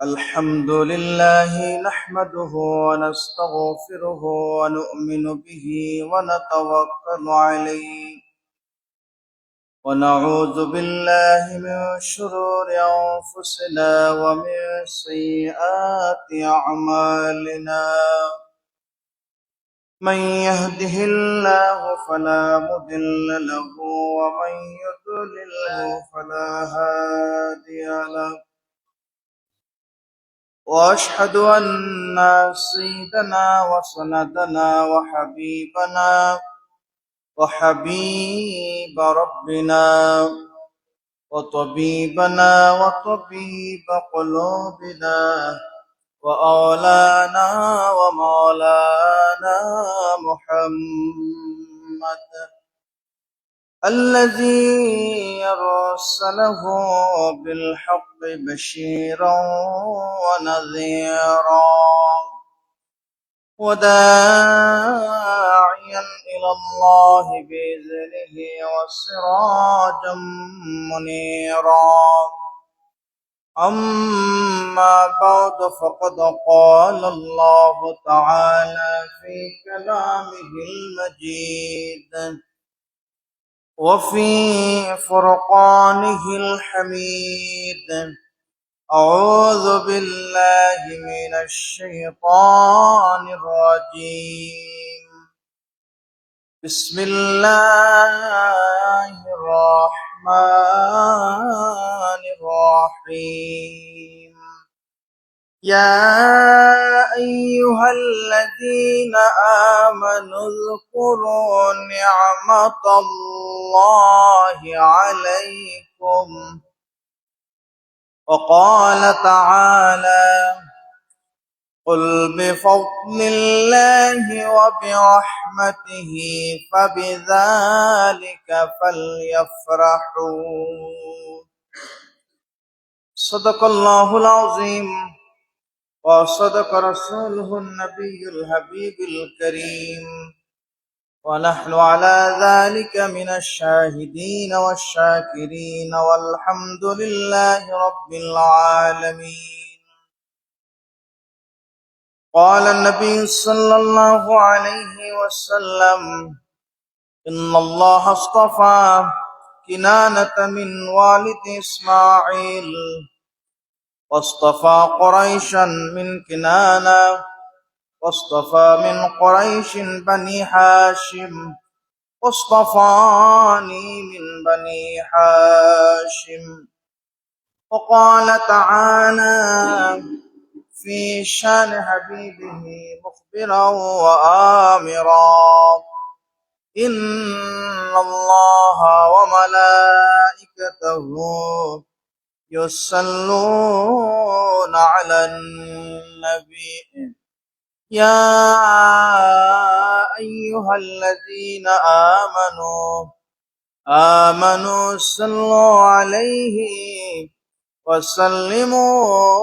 الحمد لله نحمده ونستغفره ونؤمن به ونتوكل عليه ونعوذ بالله من شرور أنفسنا ومن سيئات أعمالنا من يهده الله فلا مضل له ومن يضلله فلا هادي له وأشهد أن سيدنا وسندنا وحبيب ربنا وطبيبنا وطبيب قلوبنا وأولانا ومولانا محمد الذي أرسله بالحق بشيرا ونذيرا وداعيا إلى الله بإذنه وسراجا منيرا أما بعد فقد قال الله تعالى في كلامه المجيد وفي فرقانه الحميد أعوذ بالله من الشيطان الرجيم بسم الله الرحمن الرحيم يا أيها الذين آمنوا اذكروا نعمة الله عليكم وقال تعالى قل بفضل الله وبرحمته فبذلك فليفرحوا صدق الله العظيم وصدق رسوله النبي الحبيب الكريم ونحن على ذلك من الشاهدين والشاكرين والحمد لله رب العالمين. قال النبي صلى الله عليه وسلم إن الله اصطفى كنانة من والد إسماعيل واصطفى قريشا من كنانة واصطفى من قريش بني هاشم واصطفاني من بني هاشم وقال تعالى في شان حبيبه مخبرا وآمرا إن الله وملائكته يصلون على النبي يا أيها الذين آمنوا صلوا عليه وسلموا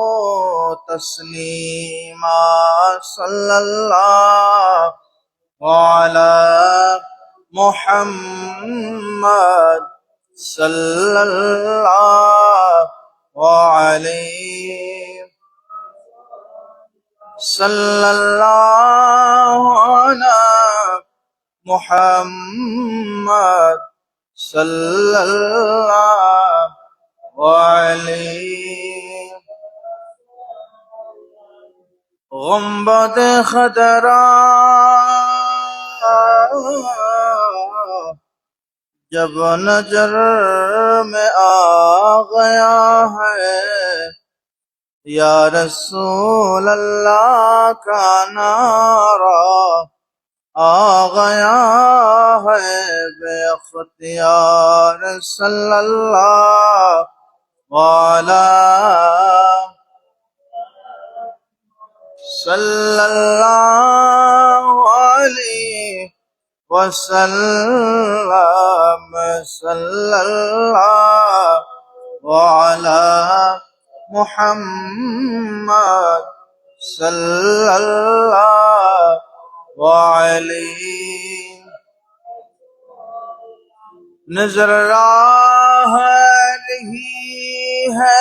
تسليما صلى الله على محمد صلى الله عليه صلى الله على محمد صلى الله عليه غنبد خضراء जब नजर में आ गया है या रसूल अल्लाह का नारा आ गया है बेख्तियार सल्लल्लाहु अलैहि वसल्लम सल्लल्लाहु अला मुहम्मद सल्लल्लाहु अलैहि नजर राह रही है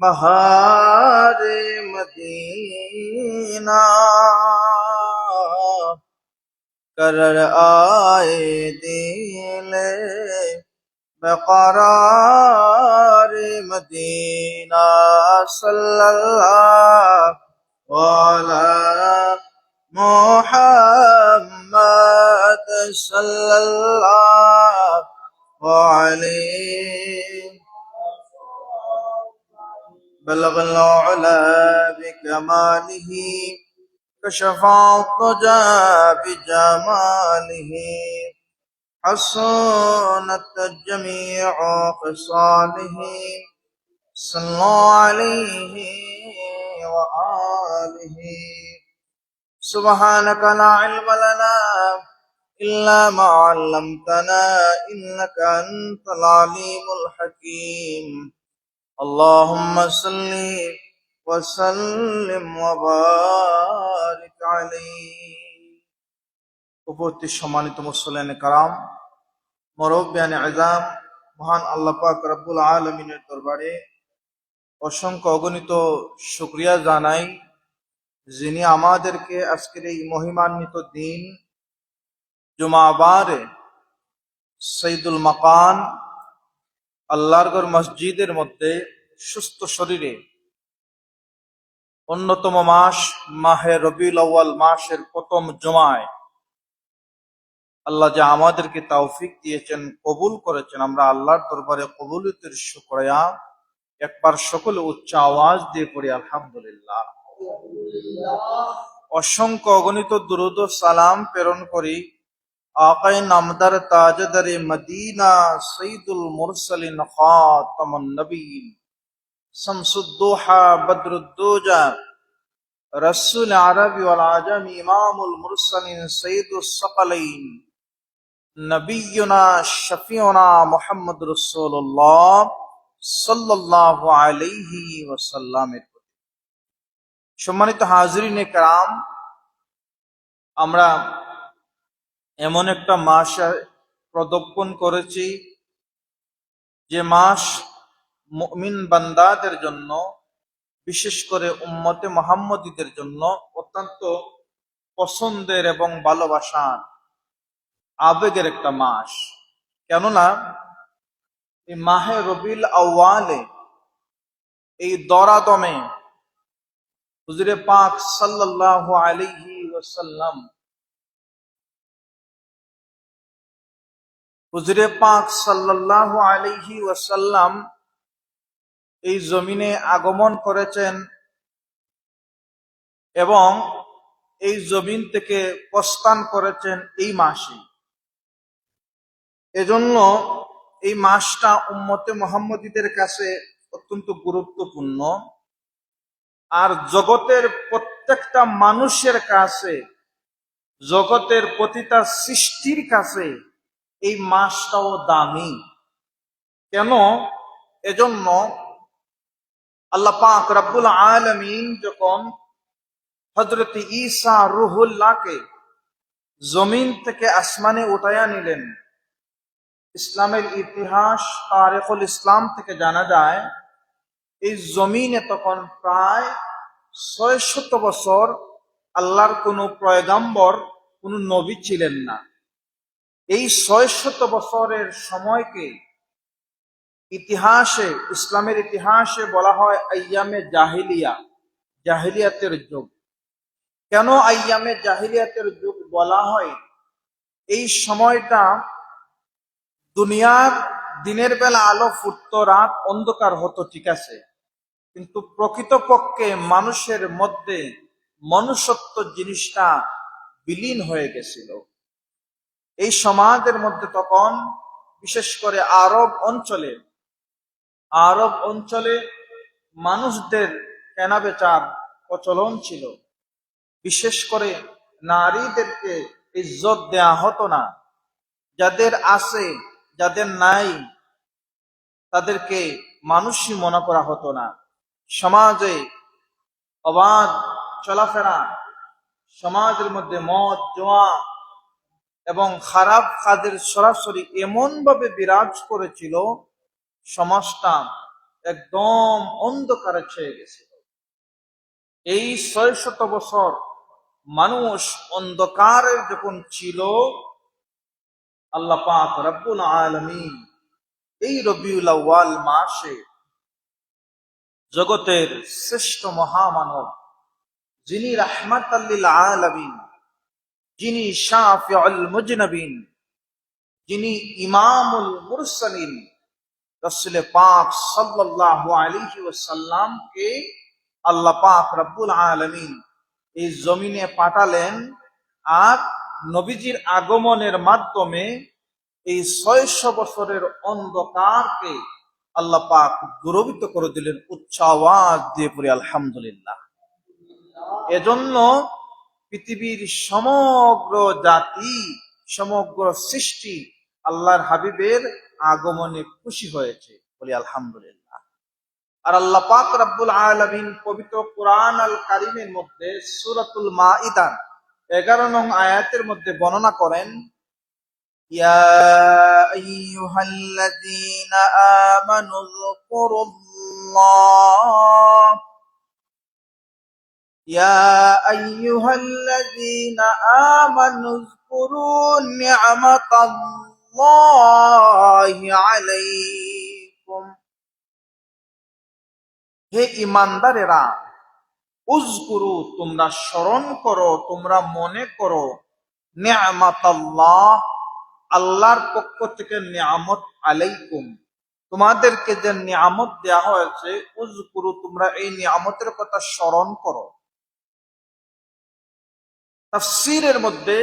بہار مدینہ قرر آئے دل بقرار مدینہ صلی اللہ علی محمد صلی اللہ علیہ بلغ العلا بكماله كشف الضجى بجماله حسنت جميع خصاله صلوا عليه وآله سبحانك لا علم لنا إلا ما علمتنا إنك أنت العليم الحكيم اللهم صل وسلم وبارك عليه উপস্থিত সম্মানিত মুসল্লিয়ানে কারাম, মুরব্বিয়ানে আযম, মহান আল্লাহ পাক রব্বুল আলামিনের দরবারে অসংখ্য অগণিত শুকরিয়া জানাই, যিনি আমাদেরকে আজকের এই মহিমান্বিত দিন জুমাবারে সঈদুল মাকান আল্লাহর ঘর মসজিদের মধ্যে সুস্থ শরীরে অন্যতম মাস মাহে রবিউল আউয়াল মাসের প্রথম জুমায় আল্লাহ যা আমাদেরকে তৌফিক দিয়েছেন, কবুল করেছেন, আমরা আল্লাহর দরবারে কবুলিয়তের শুকরিয়া একবার সকলে উচ্চ আওয়াজ দিয়ে পড়ি আলহামদুলিল্লাহ। অসংখ্য অগণিত দুরূদ ও সালাম প্রেরণ করি আকায়ে নামদার তাজদারে মদিনা সঈদুল মুরসালিন খাতামুন নবীন শামসুদ্দোহা বদরুদ্দোজা রাসূল আরবি ওয়াল আজমি ইমামুল মুরসালিন সঈদুস সাকালাইন নবিয়ুনা শফিউনা মুহাম্মদ রাসূলুল্লাহ সাল্লাল্লাহু আলাইহি ওয়াসাল্লামের প্রতি। সম্মানিত হাজিরিনে কেরাম, আমরা এমন একটা মাস প্রদক্ষণ করেছি যে মাস মুমিন বান্দাদের জন্য, বিশেষ করে উম্মতে মুহাম্মদীদের জন্য অত্যন্ত পছন্দের এবং ভালোবাসার আবেগের একটা মাস। কেননা এই মাহে রবিউল আউয়ালে এই দরাদমে হুজুরে পাক সাল্লাল্লাহু আলাইহি ওয়াসাল্লাম হুজুরে পাক সাল্লাল্লাহু আলাইহি ওয়াসাল্লাম এই জমিনে আগমন করেছেন এবং এই জমিন থেকে প্রস্থান করেছেন এই মাসে। এজন্য এই মাসটা উম্মতে মুহাম্মদীদের কাছে অত্যন্ত গুরুত্বপূর্ণ, আর জগতের প্রত্যেকটা মানুষের কাছে, জগতের প্রতিটা সৃষ্টির কাছে এই মাসটাও দামি। কেন? এজন্য আল্লাহ পাক রব্বুল আলামিন যখন হযরত ঈসা রূহুল্লাহকে জমিন থেকে আসমানে উঠাইয়া নিলেন, ইসলামের ইতিহাস তারিখুল ইসলাম থেকে জানা যায় এই জমিনে তখন প্রায় ৬০০ বছর আল্লাহর কোনো পয়গম্বর, কোনো নবী ছিলেন না। এই ৬০০ বছরের সময়কে ইতিহাসে, ইসলামের ইতিহাসে বলা হয় আইয়ামে জাহিলিয়া, জাহিলিয়াতের যুগ। কেন আইয়ামে জাহিলিয়াতের যুগ বলা হয়? এই সময়টা দুনিয়ার দিনের বেলা আলো ফুটতো, রাত অন্ধকার হতো, ঠিক আছে, কিন্তু প্রকৃতপক্ষে মানুষের মধ্যে মনুষ্যত্ব জিনিসটা বিলীন হয়ে গেছিল। এই সমাজের মধ্যে তখন বিশেষ করে আরব অঞ্চলে মানুষদের কেনাবেচার প্রচলন ছিল। বিশেষ করে নারীদেরকে ইজ্জত দেয়া হতো না, যাদের আছে যাদের নাই তাদেরকে মানুষই মনে করা হতো না। সমাজে অবাধ চলাফেরা, সমাজের মধ্যে মদ, জুয়া এবং খারাপ কাজের সরাসরি এমন ভাবে বিরাজ করেছিল, সমাজটা একদম অন্ধকারে ছেয়ে গেছে। এই ৬০০ বছর মানুষ অন্ধকারে যখন ছিল, আল্লাহ পাক রব্বুল আলামিন এই রবিউল আউয়াল মাসে জগতের শ্রেষ্ঠ মহামানব, যিনি রাহমাতাল লিল আলামিন, যিনি শাফিউল মুজনাবিন, যিনি ইমামুল মুরসালিন, রাসূল পাক সাল্লাল্লাহু আলাইহি ওয়াসাল্লামকে আল্লাহ পাক রব্বুল আলামিন এই জমিনে পাঠালেন। আর নবীজির আগমনের মাধ্যমে এই ৬০০ বছরের অন্ধকারকে আল্লাহ পাক দূরীভূত করে দিলেন। উচ্চ আওয়াজ দিয়ে পড়ি আলহামদুলিল্লাহ। এজন্য পৃথিবীর সমগ্র জাতি, সমগ্র সৃষ্টি আল্লাহর হাবিবের আগমনে খুশি হয়েছে, বলি আলহামদুলিল্লাহ। আর আল্লাহ পাক রব্বুল আলামিন পবিত্র কোরআন আল কারীমের মধ্যে সূরাতুল মাইদা 11 নং আয়াতের মধ্যে বর্ণনা করেন, ইয়া আইয়ুহাল্লাযীনা আমানু যকুরুল্লাহ, ইয়া আইয়ুহাল্লাযীনা আমানু যকুরু নি'মাতাল্লাহি আলাইকুম। হে ঈমানদারেরা, উযকুরু তোমরা স্মরণ করো, তোমরা মনে করো, নি'মাতাল্লাহ আল্লাহর পক্ষ থেকে নিয়ামত, আলাইকুম তোমাদেরকে যে নিয়ামত দেয়া হয়েছে, উযকুরু তোমরা এই নিয়ামতের কথা স্মরণ করো। তাফসীরের মধ্যে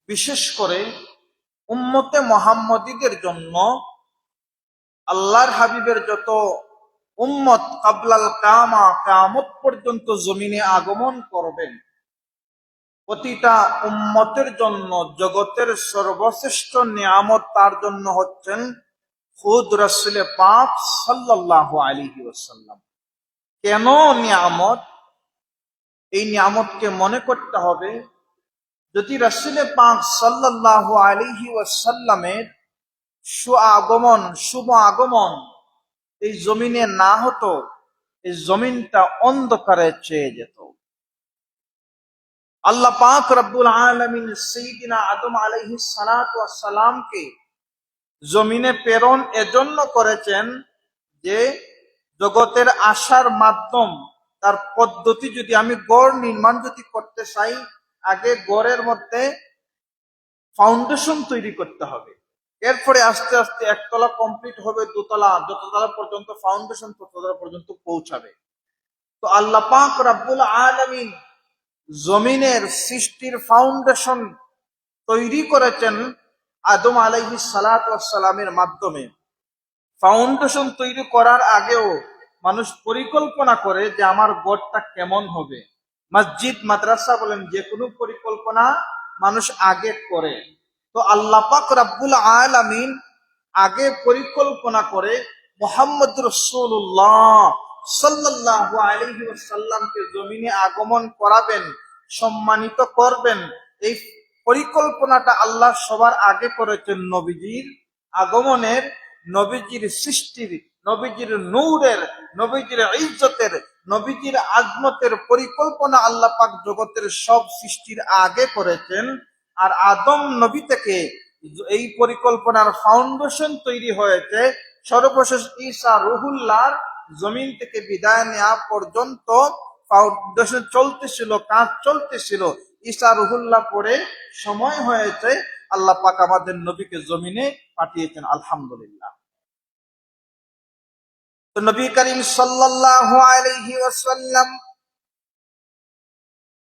বিশেষ করে উম্মতে মুহাম্মদীদের জন্য আল্লাহর হাবিবের যত উম্মত কাবলাল কামা, কিয়ামত পর্যন্ত জমিনে আগমন করবেন, প্রতিটা উম্মতের জন্য জগতের সর্বশ্রেষ্ঠ নিয়ামত তার জন্য হচ্ছেন খুদ রাসূল পাক সাল্লাল্লাহু আলাইহি ওয়াসাল্লাম। কেন নিয়ামত? এই নিয়ামতকে মনে করতে হবে, যদি রাসূল পাক সাল্লাল্লাহু আলাইহি ওয়াসাল্লামের শুভ আগমন এই জমিনে না হতো, এই জমিনটা অন্ধকারে ছেয়ে যেত। আল্লাহ পাক রব্বুল আলামিন সাইয়্যিদিনা আদম আলাইহিস সালাতু ওয়াস সালামকে জমিনে প্রেরণ এজন্য করেছেন যে জগতের আসার মাধ্যম, তার পদ্ধতি, যদি আমি গড় নির্মাণ যদি করতে চাই, আগে গড়ের মধ্যে ফাউন্ডেশন তৈরি করতে হবে, এরপরে আস্তে আস্তে একতলা কমপ্লিট হবে, দোতলা, যততলা পর্যন্ত ফাউন্ডেশন তততলা পর্যন্ত পৌঁছাবে। তো আল্লাহ পাক রব্বুল আলামিন জমিনের সৃষ্টির ফাউন্ডেশন তৈরি করেছেন আদম আলাইহিস সালাতু ওয়াস সালামের মাধ্যমে। ফাউন্ডেশন তৈরি করার আগেও মানুষ পরিকল্পনা করে যে আমার গড়টা কেমন হবে। মসজিদ, মাদ্রাসা বলেন, যে কোনো পরিকল্পনা মানুষ আগে করে। তো আল্লাহ পাক রব্বুল আলামিন আগে পরিকল্পনা করে মুহাম্মদ রাসূলুল্লাহ সাল্লাল্লাহু আলাইহি ওয়াসাল্লামকে জমিনে আগমন করাবেন, সম্মানিত করবেন। এই পরিকল্পনাটা আল্লাহ সবার আগে করেছেন নবীজির আগমনের, নবীজির সৃষ্টির, নবীজির নূরের, নবীজির ইজ্জতের, নবীজির আজমতের পরিকল্পনা আল্লাহ পাক জগতের সব সৃষ্টির আগে করেছেন। আর আদম নবী থেকে এই পরিকল্পনার ফাউন্ডেশন তৈরি হয়েছে। সর্বশেষ ঈসা রুহুল্লাহর জমিন থেকে বিদায় নেওয়া পর্যন্ত ফাউন্ডেশন চলতেছিল, কাজ চলতেছিল। ঈসা রুহুল্লাহ পরে সময় হয়েছে, আল্লাহ পাক আমাদের নবীকে জমিনে পাঠিয়েছেন, আলহামদুলিল্লাহ। তো নবী করিম সাল্লাল্লাহু আলাইহি ওয়াসাল্লাম,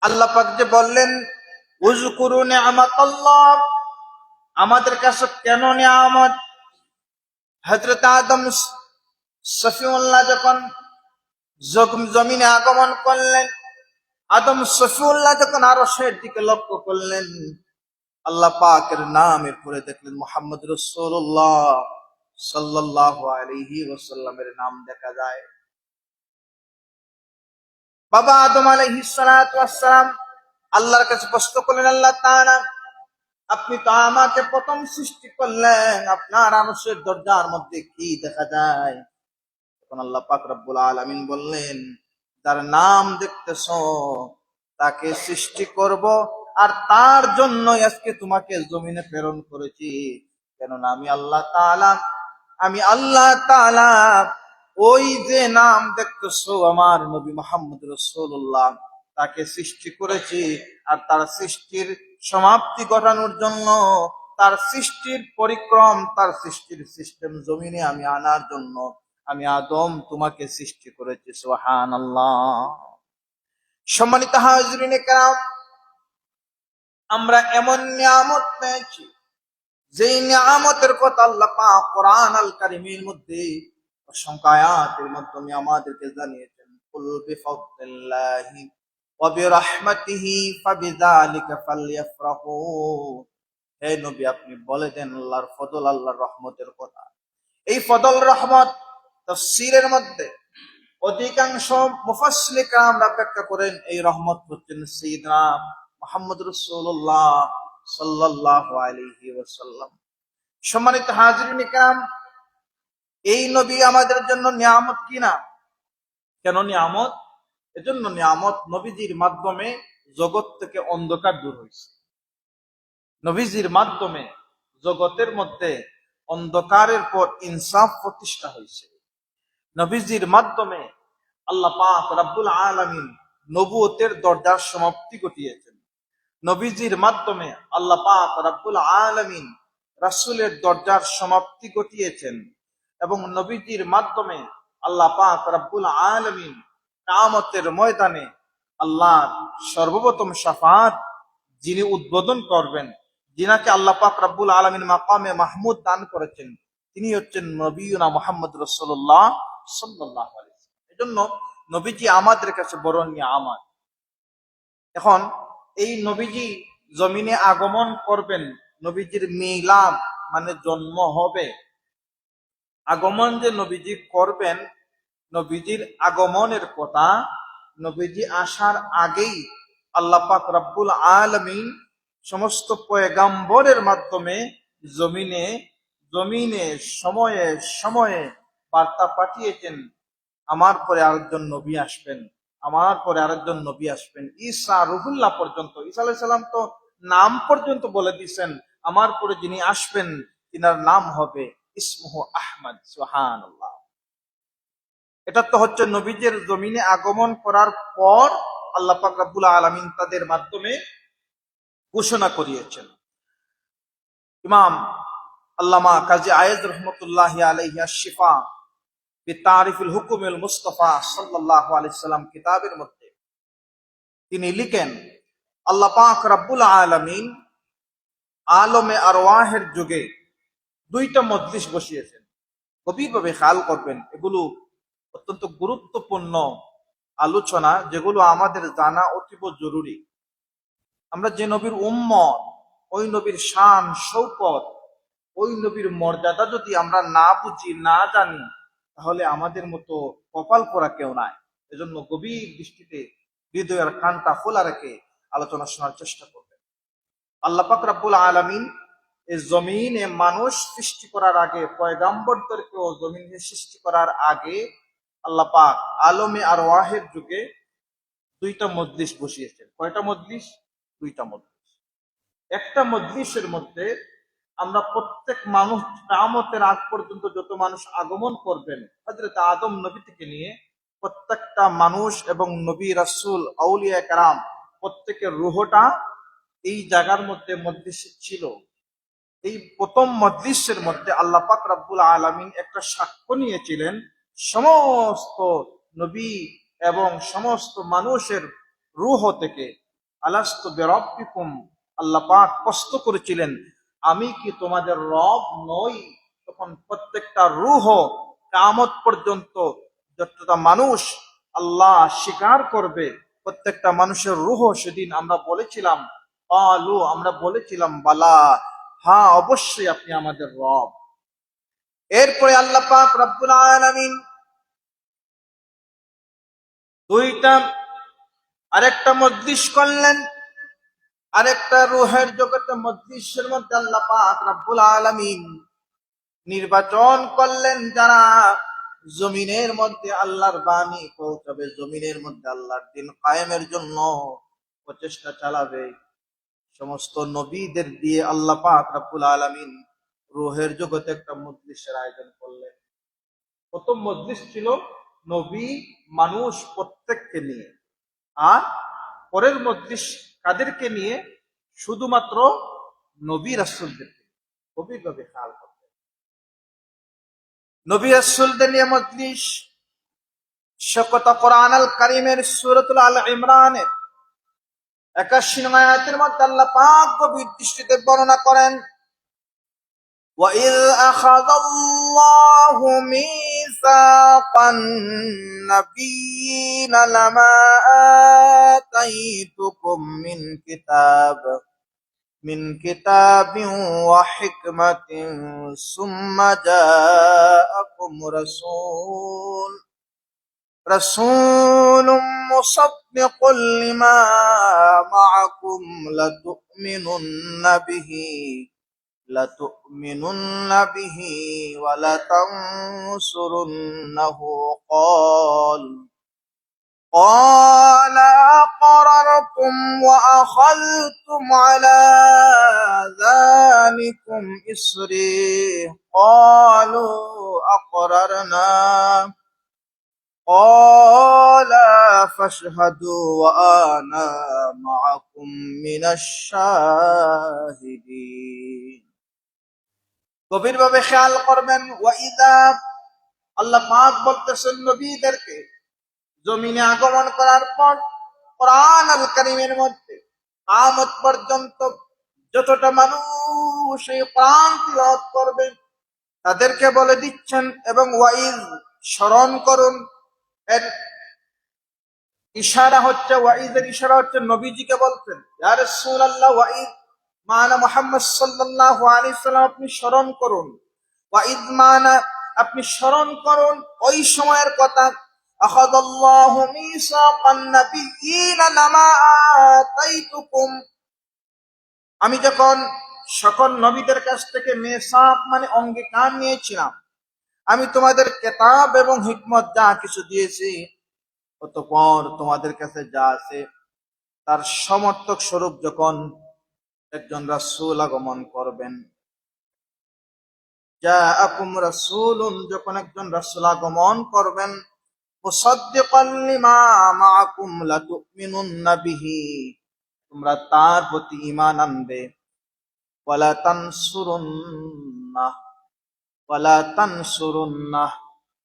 আল্লাহ পাক যে বললেন উযকুরু নি'মাতাল্লাহ, আমাদের কাছে কেন নিয়ামত? হযরত আদম সফিউল্লাহ যখন জমিনে আগমন করলেন, আদম সফিউল্লাহ যখন আরশের দিকে লক্ষ্য করলেন, আল্লাহ পাকের নামের পরে দেখলেন মুহাম্মদ রাসূলুল্লাহ সাল্লাল্লাহু আলাইহি ওয়াসাল্লামের নাম দেখা যায়। বাবা আদম আলাইহিস সালাতু ওয়াস সালাম আল্লাহর কাছে প্রশ্ন করলেন, আল্লাহ তাআলা, আপনি তো আমাকে প্রথম সৃষ্টি করলেন, আপনার আরশের দরজার মধ্যে কি দেখা যায়? তখন আল্লাহ পাক রব্বুল আলামিন বললেন, যার নাম দেখতেছো তাকে সৃষ্টি করব, আর তার জন্য আজকে তোমাকে জমিনে প্রেরণ করেছি। কেননা আমি আল্লাহ তাআলা ওই যে নাম দেখতেছো আমার নবী মুহাম্মদ রাসূলুল্লাহ, তাকে সৃষ্টি করেছি। আর তার সৃষ্টির সমাপ্তি ঘটানোর জন্য, তার সৃষ্টির পরিক্রম, তার সৃষ্টির সিস্টেম জমিনে আমি আনার জন্য আমি আদম তোমাকে সৃষ্টি করেছি। সুবহানাল্লাহ। সম্মানিত হাজরিনে কেরাম, আমরা এমন নিয়ামত পেয়েছি, যেই নিয়ামতের কথা আল্লাহ পাক কোরআন আল কারীমের মধ্যে অসংখ্য আয়াতের মাধ্যমে আমাদেরকে জানিয়েছেন। কুল বিফাদলিল্লাহি ওয়া বিরাহমাতিহি ফাবিযালিকা ফালইফরাহু। হে নবী, আপনি বলে দেন আল্লাহর ফজল, আল্লাহর রহমতের কথা। এই ফজল রহমত তাফসীরের মধ্যে অধিকাংশ মুফাসসির کرام ব্যাখ্যা করেন এই রহমত হচ্ছেন সাইয়্যিদনা মুহাম্মদ রাসূলুল্লাহ সাল্লাল্লাহু আলাইহি ওয়াসাল্লাম। সম্মানিত হাজিরিন کرام, এই নবী আমাদের জন্য নিয়ামত কিনা? কেন নিয়ামত? এজন্য নিয়ামত, নবীজির মাধ্যমে জগৎ থেকে অন্ধকার দূর হয়েছে। নবীজির মাধ্যমে জগতের মধ্যে অন্ধকারের পর ইনসাফ প্রতিষ্ঠা হয়েছে। নবীজির মাধ্যমে আল্লাহ পাক রব্বুল আলামিন নবুয়তের দরজার সমাপ্তি ঘটিয়েছেন। নবীজির মাধ্যমে আল্লাহ পাক রব্বুল আলামিন রাসূলের দরজার সমাপ্তি ঘটিয়েছেন। এবং নবীজির মাধ্যমে আল্লাহ পাক রব্বুল আলামিন কিয়ামতের ময়দানে আল্লাহর সর্বপ্রথম শাফাআত যিনি উদ্বোধন করবেন, যিনাকে আল্লাহ পাক রব্বুল আলামিন মাকামে মাহমুদ দান করেছেন, তিনি হচ্ছেন নবিয়ুনা মুহাম্মদ রাসূলুল্লাহ সাল্লাল্লাহু আলাইহি ওয়াসাল্লাম। এজন্য নবীজি আমাদের কাছে বড় নিয়ামত। এখন এই নবীজি জমিনে আগমন করবেন, নবীজির মিলাদ মানে জন্ম হবে। আগমন যে নবীজি করবেন, নবীজির আগমনের কথা নবীজি আসার আগেই আল্লাহ পাক রব্বুল আলামিন সমস্ত পয়গাম্বরের মাধ্যমে জমিনে জমিনে সময়ে সময়ে বার্তা পাঠিয়েছেন, আমার পরে আরেকজন নবী আসবেন, আমার পরে আরেকজন নবী আসবেন। ঈসা রুহুল্লাহ পর্যন্ত, ঈসা আলাইহিস সালাম তো নাম পর্যন্ত বলে দিয়েছেন, আমার পরে যিনি আসবেন তিনার নাম হবে ইসমুহু আহমদ। সুবহানাল্লাহ। এটা তো হচ্ছে নবীজের জমিনে আগমন করার পর আল্লাহ পাক রব্বুল আলামিন তাদের মাধ্যমে ঘোষণা করিয়েছেন। ইমাম আল্লামা কাজী আয়েজ রহমতুল্লাহি আলাইহি আশ-শিফা বিতারিফুল হুকুমিল মুস্তাফা সাল্লাল্লাহু আলাইহি সাল্লাম কিতাবের মধ্যে তিনি লিখেন, আল্লাহ পাক রব্বুল আলামিন আলমে আরওয়াহের যুগে দুইটা মজলিস বসিয়েছেন। গভীরভাবে খেয়াল করবেন, এগুলো অত্যন্ত গুরুত্বপূর্ণ আলোচনা, যেগুলো আমাদের জানা অতীব জরুরি। আমরা যে নবীর উম্মত, ওই নবীর শান শৌকত, ওই নবীর মর্যাদা যদি আমরা না বুঝি, না জানি, তাহলে আমাদের মতো কপাল পোড়া কেউ নাই। এজন্য গভীর দৃষ্টিতে হৃদয়ের কানটা খোলা রেখে আলোচনা শোনার চেষ্টা করবেন। আল্লাহ পাক রব্বুল আলামিন এই জমিনে মানুষ সৃষ্টি করার আগে, পয়গাম্বরদেরকেও জমিনে সৃষ্টি করার আগে আল্লাহ পাক আলমে আরওয়াহের যুগে দুইটা মজলিস বসিয়েছেন। কয়টা মজলিস? দুইটা মজলিস। একটা মজলিসের মধ্যে আমরা প্রত্যেক মানুষ কিয়ামতের আগ পর্যন্ত যত মানুষ আগমন করবেন হযরত আদম নবী থেকে নিয়ে প্রত্যেকটা মানুষ এবং নবী রাসূল আউলিয়া কেরাম প্রত্যেকের রূহটা এই জায়গার মধ্যে মজলিস ছিল। এই প্রথম মজলিসের মধ্যে আল্লাহ পাক রব্বুল আলামিন একটা সাক্ষ্য নিয়েছিলেন সমস্ত নবী এবং সমস্ত মানুষের রূহ থেকে। আলাস্তু বিরাব্বিকুম, আল্লাহ পাক প্রশ্ন করেছিলেন, আমি কি তোমাদের রব নই? তখন প্রত্যেকটা রূহ কিয়ামত পর্যন্ত যতটা মানুষ আল্লাহ স্বীকার করবে, প্রত্যেকটা মানুষের রূহ সেদিন আমরা বলেছিলাম, আমরা বলেছিলাম বালা, হ্যাঁ অবশ্যই আপনি আমাদের রব। এরপরে আল্লাহ পাক রব্বুল আলামিন আরেকটা মজলিস করলেন, আরেকটা রূহের জগতে মজলিসের মধ্যে আল্লাহ পাক রব্বুল আলামিন নির্বাচন করলেন যারা জমিনের মধ্যে আল্লাহর বাণী পৌঁছাবে, জমিনের মধ্যে আল্লাহর দিন কায়েমের জন্য প্রচেষ্টা চালাবে। সমস্ত নবীদের দিয়ে আল্লাহ পাক রব্বুল আলামিন রূহের জগতে একটা মজলিসের আয়োজন করলেন। প্রথম মজলিস ছিল নবী মানুষ প্রত্যেককে নিয়ে, আর পরের মজলিস কাদেরকে নিয়ে? শুধুমাত্র নবী রাসূলদেরকে। গভীরভাবে খেয়াল করতে, নবী রাসূলদের নিয়ে মজলিস। সে কথা কোরআন আল কারীমের সূরাতুল আল ইমরানের 81 নং আয়াতের মধ্যে আল্লাহ পাক গভীর দৃষ্টিতে বর্ণনা করেন, وَإِذْ أَخَذَ اللَّهُ مِيثَاقَ النَّبِيِّينَ لَمَا آتَيْتُكُم مِّن كِتَابٍ وَحِكْمَةٍ ثُمَّ جَاءَكُمْ رسول مصدق لما معكم لتؤمنن به ولتنصرنه قال أقررتم وأخذتم على ذلكم إصري قالوا أقررنا قال فاشهدوا وأنا معكم من الشاهدين। গভীরভাবে খেয়াল করবেন, ওয়াইদা আল্লাহ পাক বলতেছেন নবীদেরকে জমিনে আগমন করার পর কোরআন আল কারীমের মধ্যে কিয়ামত পর্যন্ত যতটা মানুষ এই কোরআন তিলাওয়াত করবে তাদেরকে বলে দিচ্ছেন, এবং ওয়াইজ স্মরণ করুন। এর ইশারা হচ্ছে, ওয়াইজের ইশারা হচ্ছে নবীজিকে বলতেন, ইয়া রাসূলুল্লাহ ওয়াইজ মানা মুহাম্মদ সাল্লাল্লাহু আলাইহি সাল্লাম, আপনি স্মরণ করুন। ওয়াইজ মানা, আপনি স্মরণ করুন ওই সময়ের কথা। আখাযাল্লাহু মিসাকান নাবিয়্যিনা লামা আতাইতুকুম, আমি যখন সকল নবীদের কাছ থেকে মিসাক মানে অঙ্গীকার নিয়েছিলাম, আমি তোমাদের কিতাব এবং হিকমত যা কিছু দিয়েছি, অতঃপর তোমাদের কাছে যা আছে তার সমর্থক স্বরূপ যখন একজন রাসূল আগমন করবেন, জাআকুম রাসূলুন, যখন একজন রাসূল আগমন করবেন, মুসাদ্দিকান লিমা মাআকুম লাতুমিনুন্না বিহি, তোমরা তার প্রতি ঈমান আনবে, ওয়ালা তানসুরুন্নাহ,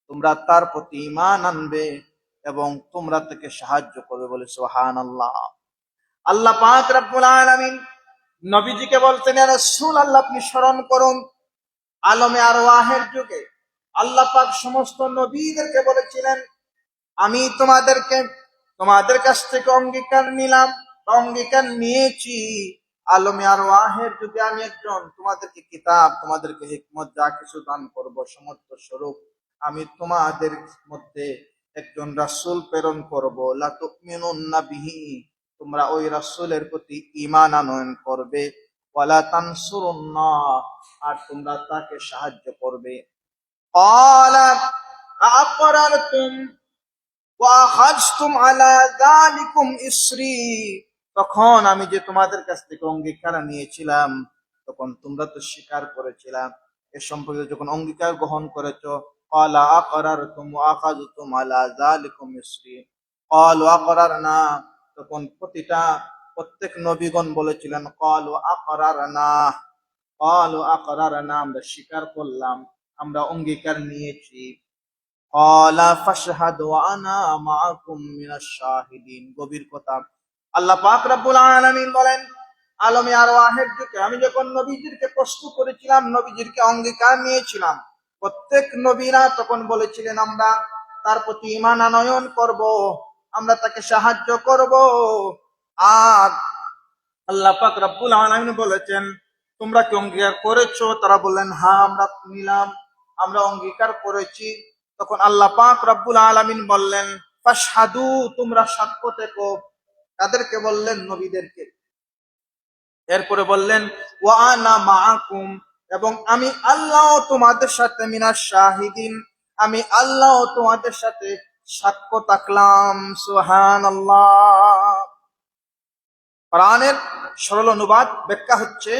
তোমরা তার প্রতি ঈমান আনবে এবং তোমরা তাকে সাহায্য করবে। বলে সুবহানাল্লাহ। আল্লাহ পাক রব্বুল আলামিন নবীজিকে বলতেন, ইয়া রাসূলুল্লাহ আপনি স্মরণ করুন আলমে আরওয়াহের যুগে আল্লাহ পাক সমস্ত নবীদেরকে বলেছিলেন, আমি তোমাদের কাছ থেকে অঙ্গীকার নিলাম, অঙ্গীকার নিয়েছি আলমে আরওয়াহের যুগে আমি একজন তোমাদেরকে কিতাব, তোমাদেরকে হিকমত যা কিছু দান করব সমর্থ স্বরূপ, আমি তোমাদের মধ্যে একজন রাসূল প্রেরণ করব, লা তুমিনুন্না বিহি, তোমরা ওই রাসূলের প্রতি ঈমান আনয়ন করবে, ওয়ালা তানসুরুন্নাহ, আর তোমরা তাকে সাহায্য করবে। ক্বালা আ'আকরারতুম ওয়া আখাযতুম আলা যালিকুম ইসরি, তখন আমি যে তোমাদের কাছ থেকে অঙ্গীকার নিয়েছিলাম তখন তোমরা তো স্বীকার করেছিলাম, এ সম্পর্কে যখন অঙ্গীকার গ্রহণ করেছো, ক্বালা আ'আকরারতুম ওয়া আখাযতুম আলা যালিকুম ইসরি ক্বালু আ'আকরারনা, তখন প্রত্যেক নবীগণ বলেছিলেন ক্বালু আ'আকরারনা, আমরা স্বীকার করলাম, আমরা অঙ্গীকার নিয়েছি। ক্বালা ফাশহাদু ওয়া আনা মাআকুম মিনাশ শাহিদিন। গভীর কথা, আল্লাহ পাক রব্বুল আলামিন বলেন, আলমে আরওয়াহের যুগে আমি যখন নবীদেরকে প্রস্তুত করেছিলাম, নবীদেরকে অঙ্গীকার নিয়েছিলাম, প্রত্যেক নবীরা তখন বলেছিলেন আমরা তার প্রতি ঈমান আনয়ন করব, আমরা তাকে সাহায্য করব। আর আল্লাহ পাক রব্বুল আলামিন বলেছেন, তোমরা কি অঙ্গীকার করেছো? তারা বললেন, হ্যাঁ আমরা নিলাম, আমরা অঙ্গীকার করেছি। তখন আল্লাহ পাক রব্বুল আলামিন বললেন, ফাশহাদু, তোমরা সাক্ষ্য থেকো। তাদেরকে বললেন, নবীদেরকে। এরপরে বললেন, ওয়া আনা মাআকুম, এবং আমি আল্লাহ তোমাদের সাথে মিনাশ শাহিদিন, আমি আল্লাহ তোমাদের সাথে সাক্ষ্য থাকলাম। সুবহানাল্লাহ। কোরআনের সরল অনুবাদ ব্যাখ্যা হচ্ছে,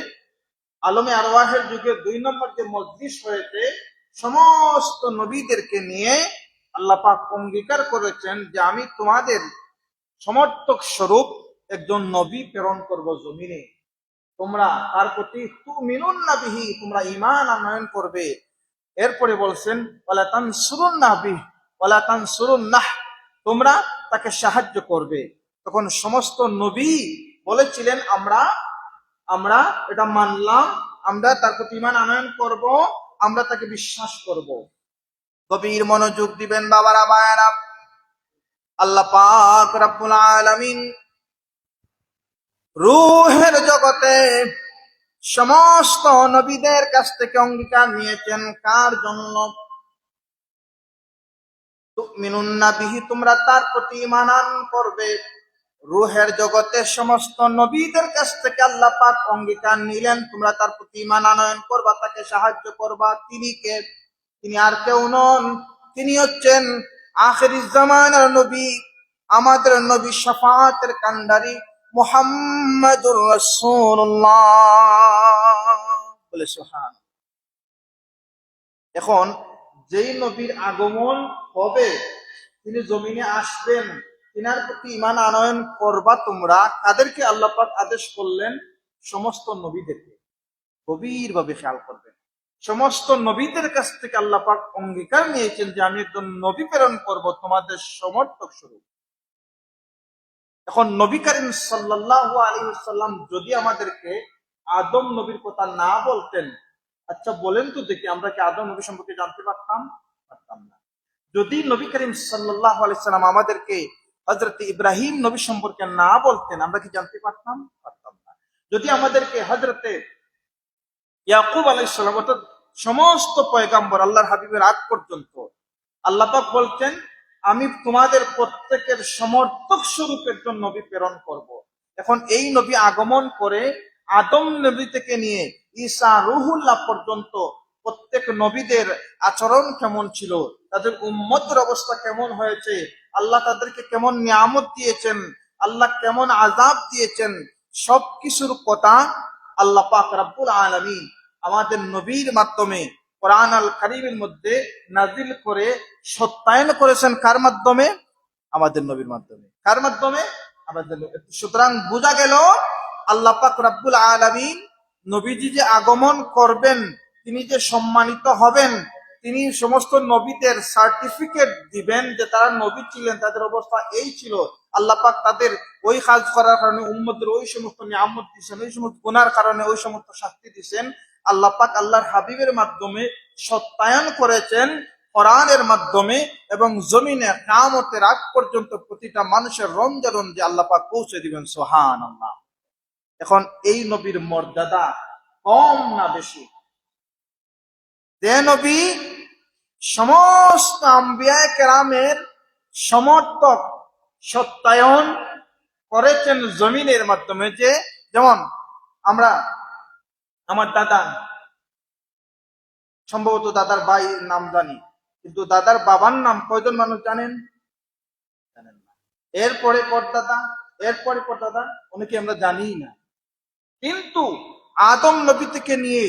আলমে আরওয়াহের যুগে 2 নম্বর যে মজলিস হয়েছে, সমস্ত নবীদেরকে নিয়ে আল্লাহ পাক অঙ্গীকার করেছেন যে আমি তোমাদের সমর্থক স্বরূপ একজন নবী প্রেরণ করব জমিনে, তোমরা তার প্রতি তুমিনুন বিহি, তোমরা ঈমান আনয়ন করবে। এরপরে বলছেন ওয়ালা তানসুরুন্নাহ বিহি ওয়ালা তানসুরুন্নাহ, তোমরা তাকে সাহায্য করবে। তখন সমস্ত নবী বলেছিলেন আমরা আমরা এটা মানলাম, আমরা তার প্রতি ঈমান আনয়ন করব, আমরা তাকে বিশ্বাস করব। গভীর মনোযোগ দিবেন বাবারা ভাইয়েরা। আল্লাহ পাক রব্বুল আলামিন রূহের জগতে সমস্ত নবীদের কাছ থেকে অঙ্গীকার নিয়েছেন কার জন্য? তুমিনুন্না বিহি, তোমরা তার প্রতি ঈমান আনয়ন করবে। রূহের জগতে সমস্ত নবীদের কাছ থেকে আল্লাহ পাক অঙ্গীকার নিলেন তোমরা তার প্রতি ঈমান আনয়ন করবা, তাকে সাহায্য করবা। তিনি কে? তিনি আর কেউ নন, তিনি হচ্ছেন আখিরিজ জামানার নবী, আমাদের নবী শাফাআতের কান্ডারি মুহাম্মাদুর রাসূলুল্লাহ। বলে সুবহান। এখন যেই নবীর আগমন হবে, তিনি জমিনে আসবেন, তিনার প্রতি ঈমান আনয়ন করবা তোমরা। কাদেরকে আল্লাহ পাক আদেশ করলেন? সমস্ত নবীদেরকে। গভীরভাবে খেয়াল করবেন, সমস্ত নবীদের কাছ থেকে আল্লাহ পাক অঙ্গীকার নিয়েছেন যে আমি একজন নবী প্রেরণ করব তোমাদের সমর্থক স্বরূপ। এখন নবী করিম সাল্লাল্লাহু আলাইহি ওয়াসাল্লাম যদি আমাদেরকে আদম নবীর কথা না বলতেন, আচ্ছা বলেন তো দেখি, আমরা কি আদম নবী সম্পর্কে জানতে পারতাম? পারতাম না। যদি নবী করিম সাল্লাল্লাহু আলাইহি সাল্লাম আমাদেরকে হযরত ইব্রাহিম নবী সম্পর্কে না বলতেন, আমরা কি জানতে পারতাম? পারতাম না। যদি আমাদেরকে হযরতে ইয়াকুব আলাইহিস সালাম, অর্থাৎ সমস্ত পয়গাম্বর আল্লাহর হাবিবের আগ পর্যন্ত আল্লাহ পাক বলতেন আমি তোমাদের প্রত্যেকের সমর্থক স্বরূপ একজন নবী প্রেরণ করব। এখন এই নবী আগমন করে আদম নবী থেকে নিয়ে ঈসা রুহুল্লাহ পর্যন্ত প্রত্যেক নবীদের আচরণ কেমন ছিল, তাদের উম্মতের অবস্থা কেমন হয়েছে, আল্লাহ তাদেরকে কেমন নিয়ামত দিয়েছেন, আল্লাহ কেমন আযাব দিয়েছেন, সবকিছুর কথা আল্লাহ পাক রব্বুল আলামিন আমাদের নবীর মাধ্যমে কোরআন আল কারীমের মধ্যে নাজিল করে সত্যায়ন করেছেন। কার মাধ্যমে? আমাদের নবীর মাধ্যমে। কার মাধ্যমে? আমাদের নবী। সুতরাং বোঝা গেল আল্লাহ পাক রব্বুল আলামিন নবীজি যে আগমন করবেন, তিনি যে সম্মানিত হবেন, তিনি সমস্ত নবীদের সার্টিফিকেট দিবেন যে তারা নবী ছিলেন, তাদের অবস্থা এই ছিল। আল্লাহ পাক তাদের ওই কাজ করার কারণে উম্মতের ওই সমস্ত নিয়ামত দিয়েছেন, ওই সমস্ত গুনার কারণে ওই সমস্ত শাস্তি দিয়েছেন। আল্লাহ পাক আল্লাহর হাবিবের মাধ্যমে সত্যায়ন করেছেন কোরআনের মাধ্যমে, এবং জমিনে কিয়ামতের আগ পর্যন্ত প্রতিটা মানুষের রঞ্জে রঞ্জে আল্লাহ পাক পৌঁছে দিবেন। সুবহানাল্লাহ। এখন এই নবীর মর্যাদা কম না বেশি? যে নবী সমস্ত আম্বিয়া কেরামের সমর্থক সত্যায়ন করেছেন জমিনের মাধ্যমে, যে যেমন আমরা আমার দাদা, সম্ভবত দাদার ভাই নাম জানি, কিন্তু দাদার বাবার নাম কয়জন মানুষ জানেন? জানেন না। এরপরে পরদাদা, এরপরে পরদাদা, অনেকে আমরা জানি না। কিন্তু আদম নবী থেকে নিয়ে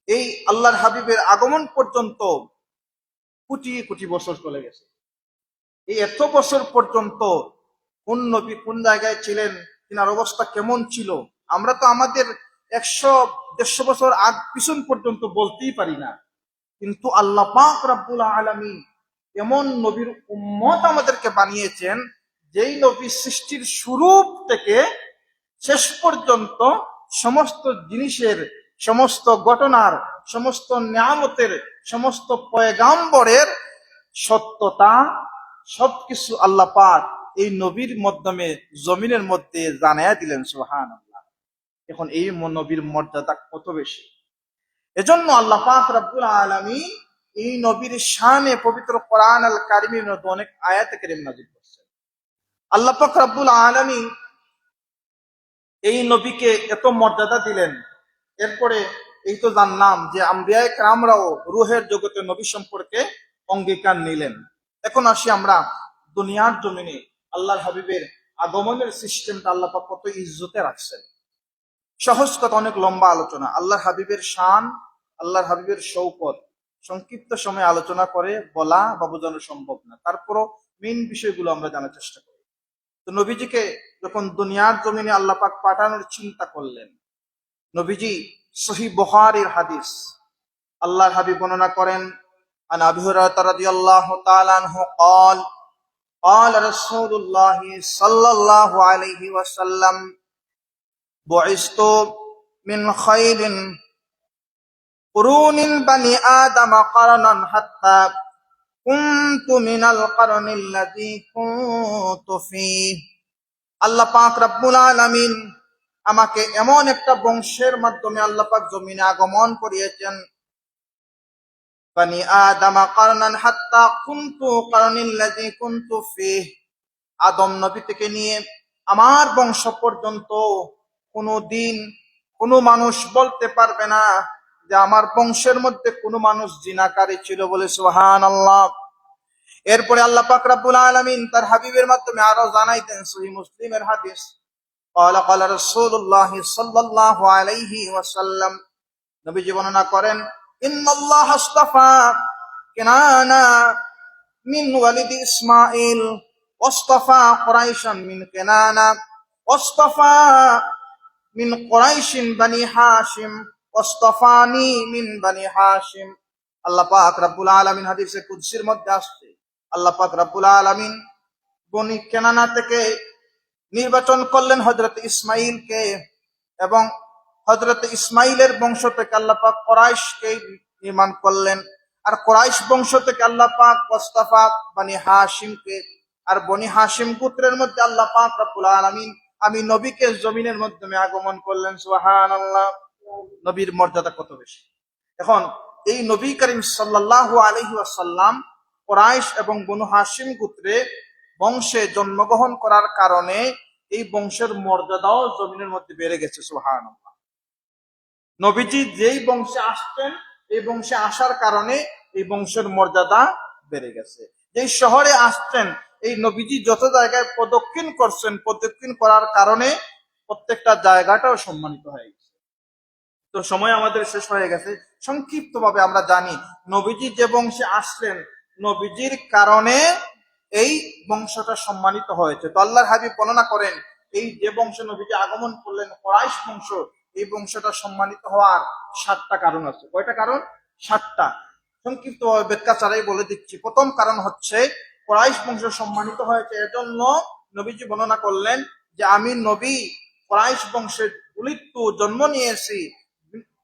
এই আল্লাহর হাবিবের আগমন পর্যন্ত কোটি কোটি বছর চলে গেছে। এই এত বছর পর্যন্ত কোন নবী কোন জায়গায় ছিলেন, তিনার অবস্থা কেমন ছিল, আমরা তো আমাদের 100-150 বছর আগ পিছন পর্যন্ত বলতেই পারি না। কিন্তু আল্লাহ পাক রব্বুল আলামিন এমন নবীর উম্মত আমাদেরকে বানিয়েছেন, যেই নবী সৃষ্টির শুরু থেকে শেষ পর্যন্ত সমস্ত জিনিসের, সমস্ত ঘটনার, সমস্ত নিয়ামতের, সমস্ত পয়গাম্বরের সত্যতা সবকিছু আল্লাহ পাক এই নবীর মাধ্যমে জমিনের মধ্যে জানায়া দিলেন। সুবহানাল্লাহ। এখন এই নবীর মর্যাদা কত বেশি! এজন্য আল্লাহ পাক রব্বুল আলামিন এই নবীর শানে পবিত্র কোরআন আল কারীমের মধ্যে অনেক আয়াতে কারীম নাযিল করেছেন। আল্লাহ পাক রব্বুল আলামিন এই নবীকে এত মর্যাদা দিলেন। এরপরে এই তো জানলাম যে আম্বিয়ায়ে কেরামরাও রূহের জগতে নবী সম্পর্কে অঙ্গীকার নিলেন। এখন আসি আমরা দুনিয়ার জমিনে আল্লাহর হাবিবের আগমনের সিস্টেমটা আল্লাহ পাক কত ইজ্জতে রাখছেন। সহজ কথা, অনেক লম্বা আলোচনা। আল্লাহর হাবিবের শান, আল্লাহর হাবিবের শৌকত সংক্ষিপ্ত সময়ে আলোচনা করে বলা বা বোঝানো সম্ভব না, তারপরও মেইন বিষয়গুলো আমরা জানার চেষ্টা করি। তো নবীজিকে যখন দুনিয়ার জমিনে আল্লাহ পাক পাঠানোর চিন্তা করলেন, নবীজি সহিহ বুখারীর হাদিস, আল্লাহর হাবিব বর্ণনা করেন, আন আবি হুরায়রা রাদিয়াল্লাহু তাআলা আনহু قال قال رسول الله صلى الله عليه وسلم بعثت من خير قرون بني آدم قرنا حتى كنت من القرن الذي كنت فيه। আল্লাহ পাক রব্বুল আলামিন আমাকে এমন একটা বংশের মাধ্যমে আল্লাহ পাক জমিনে আগমন করিয়েছেন, বানি আদম কারনান হাত্তা কুনতু কারনিল্লাযী কুনতু ফীহ, আদম নবী থেকে নিয়ে আমার বংশ পর্যন্ত কোনো দিন কোনো মানুষ বলতে পারবে না যে আমার বংশের মধ্যে কোনো মানুষ জিনাকারী ছিল, বলে সুবহানাল্লাহ। এরপরে আল্লাহ পাক রব্বুল আলামিন তার হাবিবের মাধ্যমে আরো জানাইতেন, সহিহ মুসলিমের হাদিস, قال قال رسول الله صلى الله عليه وسلم, নবীজি বর্ণনা করেন, ইন্নাল্লাহ আসতাফা কিনানা মিন ওয়ালিদি ইসমাঈল ওয়াসতাফা কুরাইশান মিন কিনানা ওয়াসতাফা মিন কুরাইশিন বনি হাশিম ওয়াসতাফানি মিন বনি হাশিম। আল্লাহ পাক রব্বুল আলামিন হাদিসে কুদসির মধ্যে আসছে, আল্লাহ পাক রব্বুল আলামিন বনি কেনানা থেকে নির্বাচন করলেন হযরত ইসমাইলকে, এবং হযরত ইসমাইলের বংশ থেকে আল্লাহ পাক কুরাইশকে নির্মাণ করলেন, আর কুরাইশ বংশ থেকে আল্লাহ পাক মুস্তাফা বনি হাশিমকে, আর বনি হাশিম গোত্রের মধ্যে আল্লাহ পাক রব্বুল আলামিন আমি নবীকে জমিনের মাধ্যমে আগমন করলেন। সুবহানাল্লাহ, নবীর মর্যাদা কত বেশি। এখন এই নবী করিম সাল্লাল্লাহু আলাইহি ওয়াসাল্লাম কুরাইশ এবং বনু হাশিম গোত্রে বংশে জন্মগ্রহণ করার কারণে এই বংশের মর্যাদাও জমিনের মধ্যে বেড়ে গেছে। সুবহানাল্লাহ, নবীজি যেই বংশে আসতেন এই বংশে আসার কারণে এই বংশের মর্যাদা বেড়ে গেছে। যেই শহরে আসছেন এই নবীজি যত জায়গায় প্রদক্ষিণ করছেন, প্রদক্ষিণ করার কারণে প্রত্যেকটা জায়গাটাও সম্মানিত হয়ে গেছে। তো সময় আমাদের শেষ হয়ে গেছে, সংক্ষিপ্ত ভাবে আমরা জানি নবীজি যে বংশে আসলেন নবীজির কারণে এই বংশটা সম্মানিত হয়েছে। তো আল্লাহর হাবিব বর্ণনা করেন, এই যে বংশে নবীজি আগমন করলেন কুরাইশ বংশ, এই বংশটা সম্মানিত হওয়ার 7টা কারণ আছে। কয়টা কারণ? 7টা। সংক্ষিপ্ত ব্যাখ্যা ছাড়াই বলে দিচ্ছি। প্রথম কারণ হচ্ছে কুরাইশ বংশ সম্মানিত হয়েছে এজন্য নবীজি বর্ণনা করলেন যে আমি নবী কুরাইশ বংশের উলিত্তু জন্ম নিয়েছি,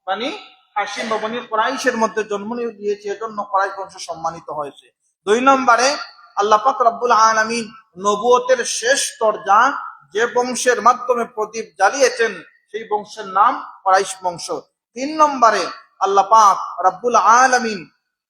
মানে হাশিম বা বনি কুরাইশের মধ্যে জন্ম নিয়েছি, এজন্য কুরাইশ বংশ সম্মানিত হয়েছে। 2 নম্বরে আল্লাহ পাক রব্বুল আলামিন নবুয়তের শেষ দরজা যে বংশের মাধ্যমে প্রদীপ জ্বালিয়েছেন সেই বংশের নাম কুরাইশ বংশ। 3 নম্বরে আল্লাহ পাক রব্বুল আলামিন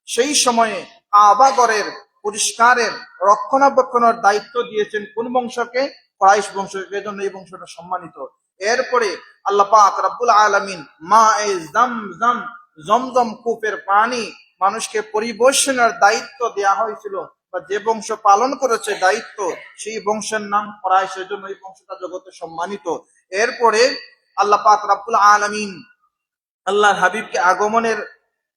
সেই সময়ে কাবাগরের পরিষ্কারের রক্ষণাবেক্ষণের দায়িত্ব দিয়েছেন কোন বংশকে? কুরাইশ বংশ, এজন্য এই বংশটা সম্মানিত। এরপরে আল্লাহ পাক রব্বুল আলামিন মায়ে জামজাম, জমজম কূপের পানি মানুষকে পরিবেশনের দায়িত্ব দেয়া হয়েছিল, বা যে বংশ পালন করেছে দায়িত্ব, সেই বংশের নাম কুরাইশ, এজন্য এই বংশটা জগতে সম্মানিত। এরপরে আল্লাহ পাক রব্বুল আলামিন আল্লাহর হাবিবকে আগমনের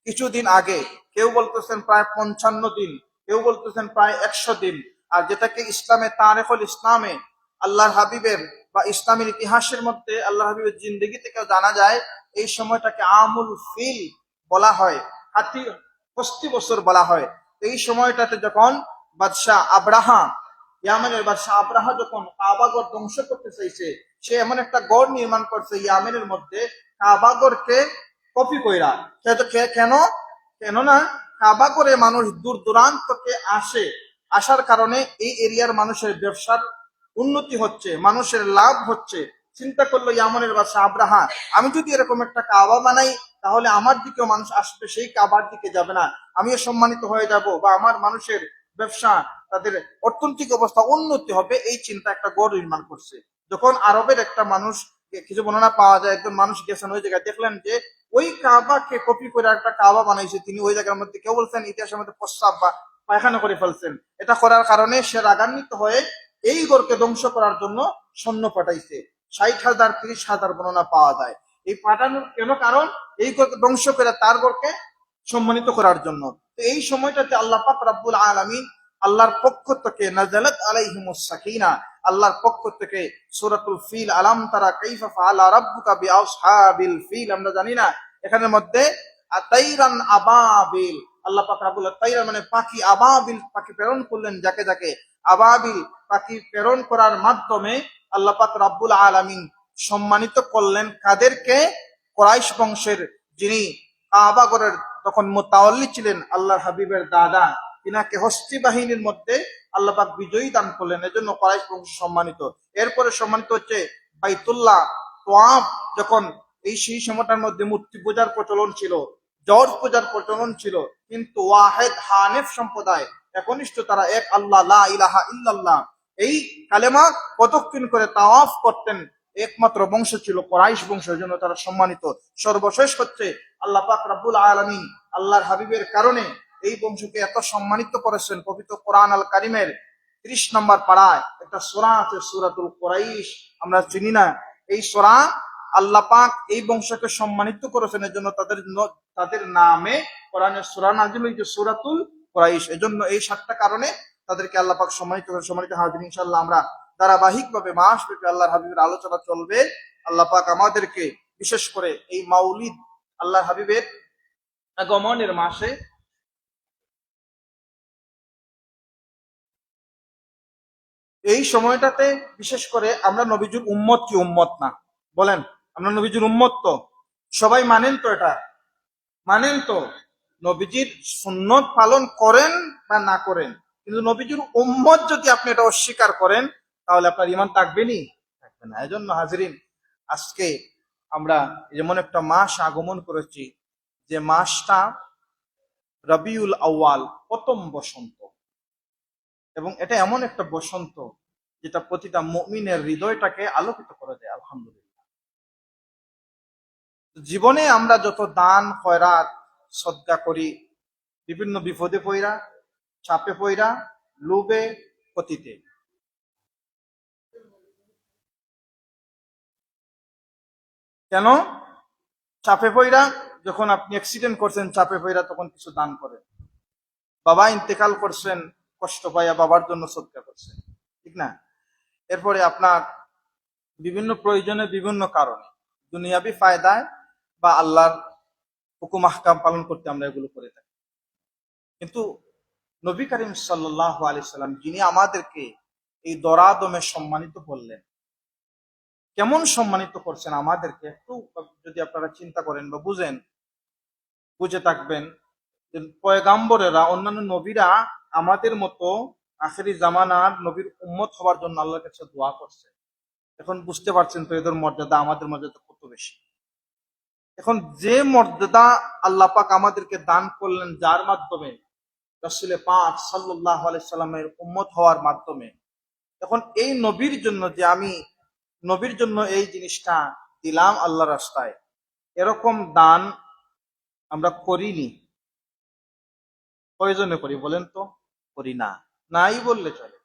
কিছুদিন আগে, কেউ বলতেছেন প্রায় 55 দিন, কেউ বলতেছেন প্রায় 100 দিন, আর যেটাকে ইসলামে তারিখুল ইসলামে আল্লাহর হাবিবের বা ইসলামের ইতিহাসের মধ্যে আল্লাহর হাবিবের জিন্দেগি থেকে জানা যায়, এই সময়টাকে আমুল ফিল বলা হয়, হাতি হস্তি বছর বলা হয়। এই সময়টাতে যখন বাদশাহ আব্রাহা, ইয়ামেনের বাদশাহ আব্রাহা যখন কাবাগর ধ্বংস করতে চাইছে, সে এমন একটা গড় নির্মাণ করছে ইয়ামেনের মধ্যে কাবাগরকে কপি কইরা। কেননা কাবাগরে মানুষ দূর দূরান্তকে আসার কারণে এই এরিয়ার মানুষের ব্যবসার উন্নতি হচ্ছে, মানুষের লাভ হচ্ছে। চিন্তা করলো ইয়ামেনের বাদশাহ আব্রাহা, আমি যদি এরকম একটা কাবা বানাই তাহলে আমার দিকেও মানুষ আসবে, সেই কাবার দিকে যাবে না, আমিও সম্মানিত হয়ে যাব, বা আমার মানুষের ব্যবসা, তাদের অর্থনৈতিক অবস্থা উন্নতি হবে, এই চিন্তা একটা গড় নির্মাণ করছে। যখন আরবের একটা মানুষ, কিছু বর্ণনা পাওয়া যায়, একজন মানুষ গেছেন ওই জায়গায়, দেখলেন যে ওই কাবাকে কপি করে একটা কাবা বানাইছে তিনি, ওই জায়গার মধ্যে কেউ বলছেন ইতিহাসের মধ্যে প্রস্রাব বা পায়খানা করে ফেলছেন। এটা করার কারণে সে রাগান্বিত হয়ে এই গড়কে ধ্বংস করার জন্য সৈন্য পাঠাইছে। 60,000 30,000 বর্ণনা পাওয়া যায়। এই পাঠানোর কেন কারণ, এই গড়কে ধ্বংস করে তার গড়কে সম্মানিত করার জন্য। তো এই সময়টাতে আল্লাহ পাক রব্বুল আলামিন আল্লাহর পক্ষ থেকে নাযালাত আলাইহিমুস সাকিনা, আল্লাহর পক্ষ থেকে সূরাতুল ফিল, আলাম তারা কাইফা ফাআলা রাব্বুকা বিআসহাবিল ফিল, আমরা জানি না এখানের মধ্যে আতাইরান আবাবিল, আল্লাহ পাক রব্বুল তাইরা মানে পাখি, আবাবিল পাখি প্রেরণ করলেন যাকে যাকে, আবাবিল পাখি প্রেরণ করার মাধ্যমে আল্লাহ পাক রব্বুল আলামিন সম্মানিত করলেন কাদেরকে? কুরাইশ বংশের যিনি কাবাগরের তখন মুতাওয়াল্লি ছিলেন, আল্লাহর হাবিবের দাদা, তিনাকে হস্তি বাহিনীর মধ্যে আল্লাহ পাক বিজয়ী দান করলেন, এজন্য কুরাইশ বংশ সম্মানিত। এরপরে সম্মানিত হচ্ছে বাইতুল্লাহ তোয়াফ, যখন সেই সময়টার মধ্যে মূর্তি পূজার প্রচলন ছিল, জর্জ পূজার প্রচলন ছিল, কিন্তু ওয়াহেদ হানিফ সম্প্রদায় একনিষ্ঠ, তারা এক আল্লাহ লা ইলাহা ইল্লাল্লাহ এই কালেমা প্রদক্ষিণ করে তাওয়াফ করতেন, একমাত্র বংশ ছিল কুরাইশ বংশ, জন্য তারা সম্মানিত। সর্বশেষ হচ্ছে আল্লাহ পাক রব্বুল আলামিন আল্লাহর হাবিবের কারণে এই বংশকে এত সম্মানিত করেছেন। পবিত্র কোরআন আল কারিমের 30 নম্বর পাড়ায় একটা সূরা আছে, সূরাতুল কুরাইশ, আমরা চিনি না এই সূরা? আল্লাহ পাক এই বংশকে সম্মানিত করেছেন, এর জন্য তাদের নামে কোরআনের সূরা নাযিল হয়েছে সূরাতুল কুরাইশ। এজন্য এই 7টা কারণে তাদেরকে আল্লাহ পাক সম্মানিত করেন। সম্মানিত হাজিরিন, ইনশাআল্লাহ আমরা ধারাবাহিকভাবে মাসব্যাপী আল্লাহর হাবিবের আলোচনা চলবে। আল্লাহ পাক আমাদেরকে বিশেষ করে এই মাউলিদ, আল্লাহর হাবিবের আগমনের মাসে এই সময়টাতে বিশেষ করে আমরা নবীজুর উম্মত কি উম্মত না? বলেন, আমরা নবীজুর উম্মত তো? সবাই মানেন তো? এটা মানেন তো? নবীজির সুন্নত পালন করেন বা না করেন, কিন্তু নবীজির উম্মত যদি আপনি এটা অস্বীকার করেন তাহলে আপনার ঈমান থাকবেনি? থাকবে না। এজন্য হাজরিন, আজকে আমরা যেমন একটা মাস আগমন করেছি, যে মাসটা রবিউল আউয়াল, প্রথম বসন্ত, এবং এটা এমন একটা বসন্ত যেটা প্রতিটা মুমিনের হৃদয়টাকে আলোকিত করে দেয়। আলহামদুলিল্লাহ, জীবনে আমরা যত দান খয়রাত সদকা করি, বিভিন্ন বিপদে পইরা, চাপে পইরা, লোভে, ক্ষতিতে, কেন চাপে পইরা? যখন আপনি অ্যাক্সিডেন্ট করছেন চাপে পইরা, তখন কিছু দান করেন। বাবা ইন্তেকাল করছেন, কষ্ট পাইয়া বাবার জন্য সদকা করছেন, ঠিক না? এরপরে আপনার বিভিন্ন প্রয়োজনে, বিভিন্ন কারণে, দুনিয়াবি ফায়দায় বা আল্লাহর হুকুম আহকাম পালন করতে আমরা এগুলো করে থাকি। কিন্তু নবী করিম সাল্লাল্লাহু আলাইহি সাল্লাম, যিনি আমাদেরকে এই দরাদমে সম্মানিত করলেন, কেমন সম্মানিত করছেন আমাদেরকে, একটু যদি আপনারা চিন্তা করেন বা বুঝে থাকবেন, পয়গাম্বরেরা, অন্যান্য নবীরা আমাদের মতো আখেরি জামানার নবীর উম্মত হওয়ার জন্য আল্লাহর কাছে দোয়া করছে। এখন বুঝতে পারছেন তো এদের মর্যাদা আমাদের মর্যাদা কত বেশি। এখন যে মর্যাদা আল্লাহ পাক আমাদেরকে দান করলেন, যার মাধ্যমে রাসূল পাক সাল্লাল্লাহু আলাইহি সাল্লামের উম্মত হওয়ার মাধ্যমে, এখন এই নবীর জন্য যে আমি নবীর জন্য এই জিনিসটা দিলাম আল্লাহর রাস্তায়, এরকম দান আমরা করিনি। প্রয়োজনে করি? বলেন তো করি না, নাই বললে চলে।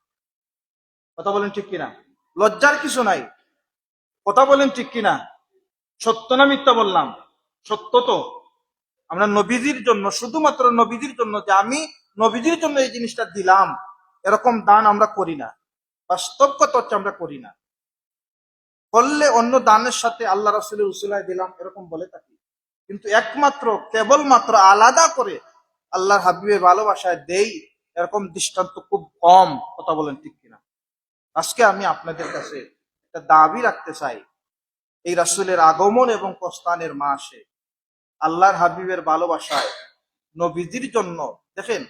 কথা বলেন ঠিক কিনা? লজ্জার কিছু নাই। কথা বলেন ঠিক কিনা? সত্য না মিথ্যা বললাম? সত্য তো। আমরা নবীজির জন্য, শুধুমাত্র নবীজির জন্য, যে আমি নবীজির জন্য এই জিনিসটা দিলাম, এরকম দান আমরা করি না। বাস্তব কথা হচ্ছে আমরা করি না। করলে অন্য দানের সাথে আল্লাহ রাসূলের উসিলায় দিলাম এরকম বলে থাকি, কিন্তু একমাত্র কেবলমাত্র আলাদা করে আল্লাহর হাবিবের ভালোবাসায় দেই, এরকম দৃষ্টান্ত খুব কম। কথা বলেন ঠিক কিনা? আজকে আমি আপনাদের কাছে একটা দাবি রাখতে চাই, এই রাসূলের আগমন এবং প্রস্থানের মাসে আল্লাহর হাবিবের ভালোবাসায় নবীজির জন্য, দেখেন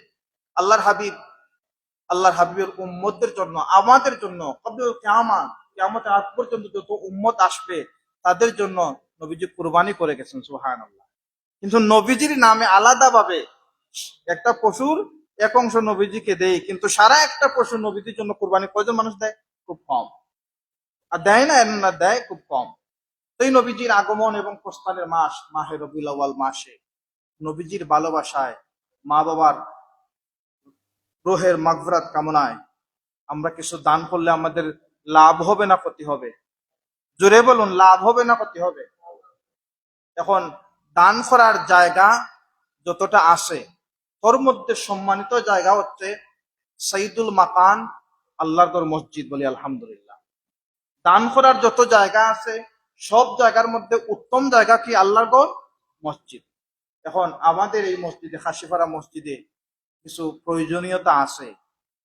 আল্লাহর হাবিবের উম্মতদের জন্য, আমাদের জন্য, কিয়ামতের আগ পর্যন্ত যত উম্মত আসবে তাদের জন্য নবীজি কুরবানি করে গেছেন। সুবহানাল্লাহ। কিন্তু নবীজির নামে আলাদাভাবে একটা পশুর এক অংশ নবীজিকে দেয়, কিন্তু সারা একটা পশু নবীজির জন্য কুরবানি কয়জন মানুষ দেয়? খুব কম। আর দেয় না, দেয় খুব কম। এই নবীজির আগমন এবং প্রস্থানের মাস মাহে রবিউল আউয়াল মাসে নবীজির ভালোবাসায়, মা বাবার রোহের মাগফিরাত কামনায় আমরা কিছু দান করলে আমাদের লাভ হবে না ক্ষতি হবে? জোরে বলুন, লাভ হবে না ক্ষতি হবে? এখন দান করার জায়গা যতটা আসে, তোর মধ্যে সম্মানিত জায়গা হচ্ছে সাইদুল মাকান, আল্লাহর ঘর মসজিদ। বলি আলহামদুলিল্লাহ। দান করার যত জায়গা আছে সব জায়গার মধ্যে উত্তম জায়গা কি? আল্লাহর ঘর মসজিদ। এখন আমাদের এই মসজিদে, হাসিপাড়া মসজিদে কিছু প্রয়োজনীয়তা আছে,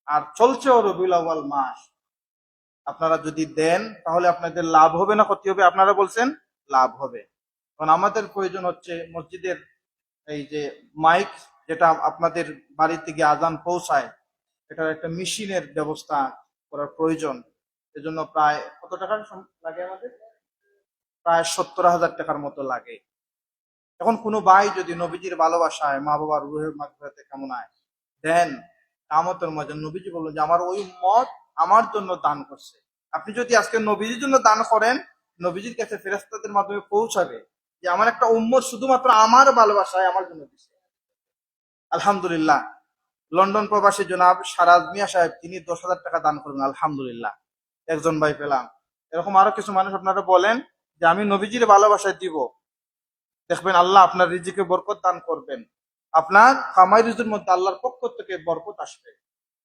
আর চলছেও রবিউল আউয়াল মাস। আপনারা যদি দেন তাহলে আপনাদের লাভ হবে না ক্ষতি হবে? আপনারা বলছেন লাভ হবে। কারণ আমাদের প্রয়োজন হচ্ছে মসজিদের এই যে মাইক, যেটা আপনাদের বাড়িতে গিয়ে আজান পৌঁছায়, এটার একটা মেশিনের ব্যবস্থা করার প্রয়োজন। এজন্য প্রায় কত টাকার লাগে আমাদের? প্রায় 70,000 টাকার মতো লাগে। এখন কোনো ভাই যদি নবীজির ভালোবাসায়, মা বাবার রুহের মাগফিরাতে কামনায় দেন, কামতের ময়দানে নবীজি বললেন যে আমার ওই উম্মত আমার জন্য দান করছে। আপনি যদি আজকে নবীজির জন্য দান করেন, নবীজির কাছে ফেরেশতাদের মাধ্যমে পৌঁছাবে যে আমার একটা উম্মত শুধুমাত্র আমার ভালোবাসায় আমার জন্য দিচ্ছে। আলহামদুলিল্লাহ। লন্ডন প্রবাসী জনাব সারাজ মিয়া সাহেব, তিনি 10,000 টাকা দান করবেন। আলহামদুলিল্লাহ, একজন ভাই পেলাম। এরকম আরো কিছু মানুষ আপনারা বলেন যে আমি নবীজির ভালোবাসায় দিব, দেখবেন আল্লাহ আপনার রিজিকে বরকত দান করবেন, আপনার কামাই রুজির মধ্যে আল্লাহর পক্ষ থেকে বরকত আসবে।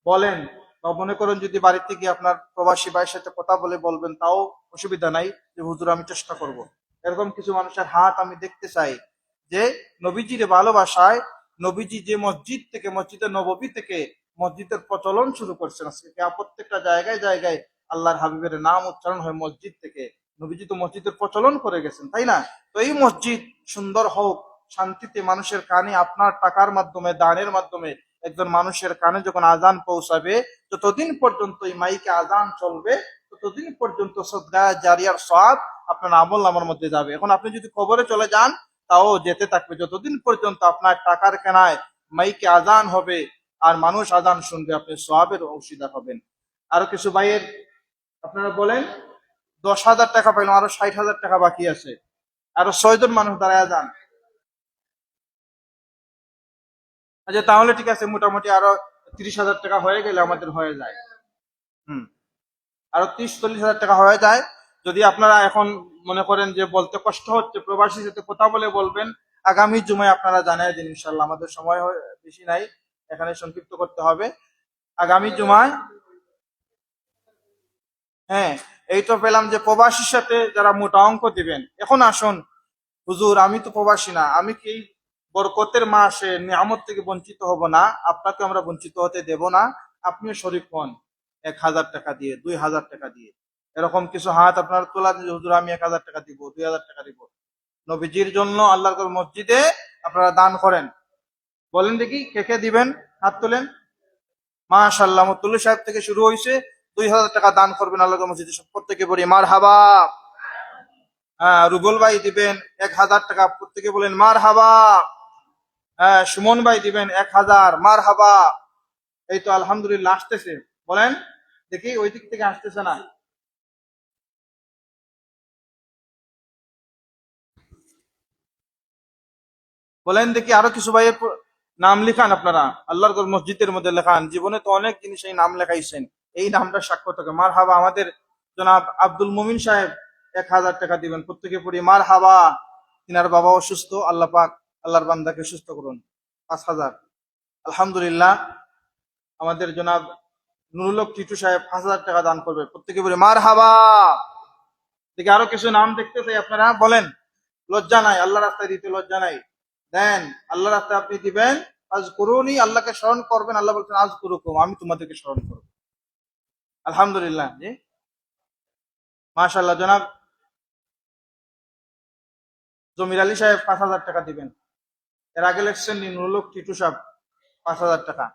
বলেন, বা মনে করেন যদি বাড়িতে গিয়ে আপনার প্রবাসী ভাইয়ের সাথে কথা বলে বলবেন, তাও অসুবিধা নাই, যে হুজুর আমি চেষ্টা করব। এরকম কিছু মানুষের হাত আমি দেখতে চাই যে নবীজির ভালোবাসায়, নবীজি যে মসজিদ থেকে, মসজিদে নববী থেকে মসজিদের প্রচলন শুরু করছেন, প্রত্যেকটা জায়গায় জায়গায় আল্লাহর হাবিবের নাম উচ্চারণ হয় মসজিদ থেকে। নবীজি তো মসজিদের প্রচলন করে গেছেন, তাই না? তো এই মসজিদ সুন্দর হোক, শান্তিতে মানুষের কানে আপনার টাকার মাধ্যমে, দানের মাধ্যমে একজন মানুষের কানে যখন আজান পৌঁছাবে, যতদিন পর্যন্ত এই মাইকে আজান চলবে, ততদিন পর্যন্ত সদকা জারিয়ার সওয়াব আপনার আমল নামার মধ্যে যাবে। এখন আপনি যদি কবরে চলে যান, তাও যেতে থাকবে যতদিন পর্যন্ত আপনার টাকার কেনায় মাইকে আজান হবে আর মানুষ আজান শুনবে, আপনি সওয়াবের অংশীদার হবেন। আরো কিছু ভাইয়ের আপনারা বলেন 10,000 টাকা পাইলাম, আরো 60,000 টাকা বাকি আছে, আরো 6 জন মানুষ দাঁড়ায় যান। আচ্ছা তাহলে ঠিক আছে, মোটামুটি আরো 30,000 টাকা হয়ে গেলে আমাদের হয়ে যায়। হুম, আরো 30-40,000 টাকা হয়ে যায়। যদি আপনারা এখন মনে করেন যে বলতে কষ্ট হচ্ছে, প্রবাসী সাথে কথা বলে বলবেন। আগামী জুমায় আপনারা জানাই দিন, ইনশাল্লাহ। আমাদের সময় বেশি নাই, এখানে সংক্ষিপ্ত করতে হবে। আগামী জুমায়, হ্যাঁ, এই তো পেলাম যে প্রবাসীর সাথে যারা মোটা অঙ্ক দিবেন। এখন আসুন, হুজুর আমি তো প্রবাসী না, আমি কি এই বরকতের মাসে নিয়ামত থেকে বঞ্চিত হব না? আপনাকে আমরা বঞ্চিত হতে দেব না। আপনিও শরীক হন 1,000 টাকা দিয়ে, 2,000 টাকা দিয়ে। এরকম কিছু হাত আপনারা তোলা, যে হুজুর আমি 1,000 টাকা দিব, 2,000 টাকা দিব। নবীজির জন্য আল্লাহর মসজিদে আপনারা দান করেন। বলেন দেখি কে কে দিবেন, হাত তোলেন। মাশাআল্লাহ, মুতুল্লি সাহেব থেকে শুরু হয়েছে। 2,000 টাকা দান করবেন আল্লাহর মসজিদে, প্রত্যেকে বলি মারহাবা। হ্যাঁ, রুবল ভাই দিবেন 1,000 টাকা, প্রত্যেকে বলেন মারহাবা। হ্যাঁ, সুমন ভাই দিবেন 1,000, মারহাবা। এই তো আলহামদুলিল্লাহ আসতেছে, বলেন দেখি ওই দিক থেকে আসতেছে না? বলেন দেখি আরো কিছু ভাইয়ের নাম লিখান আপনারা, আল্লাহর ঘর মসজিদের মধ্যে লেখান। জীবনে তো অনেক জিনিস এই নাম লেখাইছেন, এই নামটা সাক্ষ্য থাকে। মার হাবা। আমাদের জনাব আব্দুল মুমিন সাহেব 1,000 টাকা দিবেন, প্রত্যেকে পড়ি মার হাবা। তিনার বাবা অসুস্থ, আল্লাহ পাক আল্লাহর বান্দাকে সুস্থ করুন। 5,000। আলহামদুলিল্লাহ। আমাদের জনাব নুরুল হক টিটু সাহেব 5,000 টাকা দান করবে, প্রত্যেকে বলে মার হাবা। দেখি আরো কিছু নাম দেখতে চাই, আপনারা বলেন। লজ্জা নাই, আল্লাহ রাস্তায় দিতে লজ্জা নাই, দেন। আল্লাহ রাস্তায় আপনি দিবেন। আজ করুনি, আল্লাহকে স্মরণ করবেন। আল্লাহ বলছেন আজ করুকুম, আমি তোমাদেরকে স্মরণ করবো। আলহামদুলিল্লাহ। জি, মাশাআল্লাহ। জনাব জমির আলী সাহেব 5,000 টাকা দিবেন। এর আগে লেখছেন নুরুল হক টিটু সাহেব 5,000 টাকা।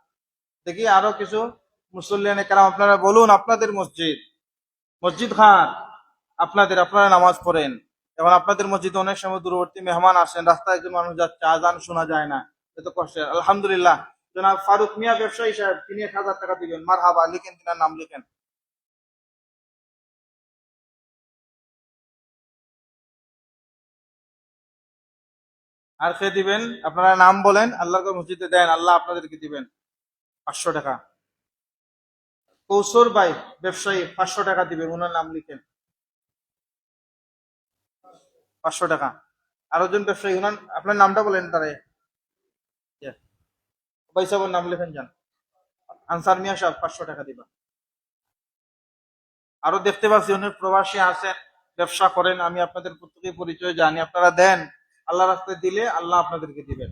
দেখি আরো কিছু মুসল্লিয়ানে কেরাম, আপনারা বলুন। আপনাদের মসজিদ, মসজিদ খান আপনাদের, আপনারা নামাজ পড়েন। এখন আপনাদের মসজিদে অনেক সময় দূরবর্তী মেহমান আসেন, রাস্তায় একজন মানুষ যাচ্ছে, আজান শোনা যায় না, এত কষ্টের। আলহামদুলিল্লাহ। জনাব ফারুক মিয়া ব্যবসায়ী সাহেব, তিনি 1,000 টাকা দিবেন। মার হাবা, লিখেন, তিনার নাম লিখেন। আর খেয়ে দিবেন, আপনারা নাম বলেন, আল্লাহর মসজিদে দেন, আল্লাহ আপনাদেরকে দিবেন। 500 টাকা। কৌসর ভাই ব্যবসায়ী 500 টাকা দিবেন, ওনার নাম লিখেন। 500 টাকা। আরো জন ব্যবসায়ী, ওনার আপনার নামটা বলেন তারে। ভাই সাহেবের নাম লিখেন যান। আনসার মিয়া সাহেব 500 টাকা দিবা। আরো দেখতে পাচ্ছি অনেক প্রবাসী আছেন, ব্যবসা করেন, আমি আপনাদের প্রত্যেকের পরিচয় জানি। আপনারা দেন, আল্লাহ রাস্তায় দিলে আল্লাহ আপনাদেরকে দিবেন।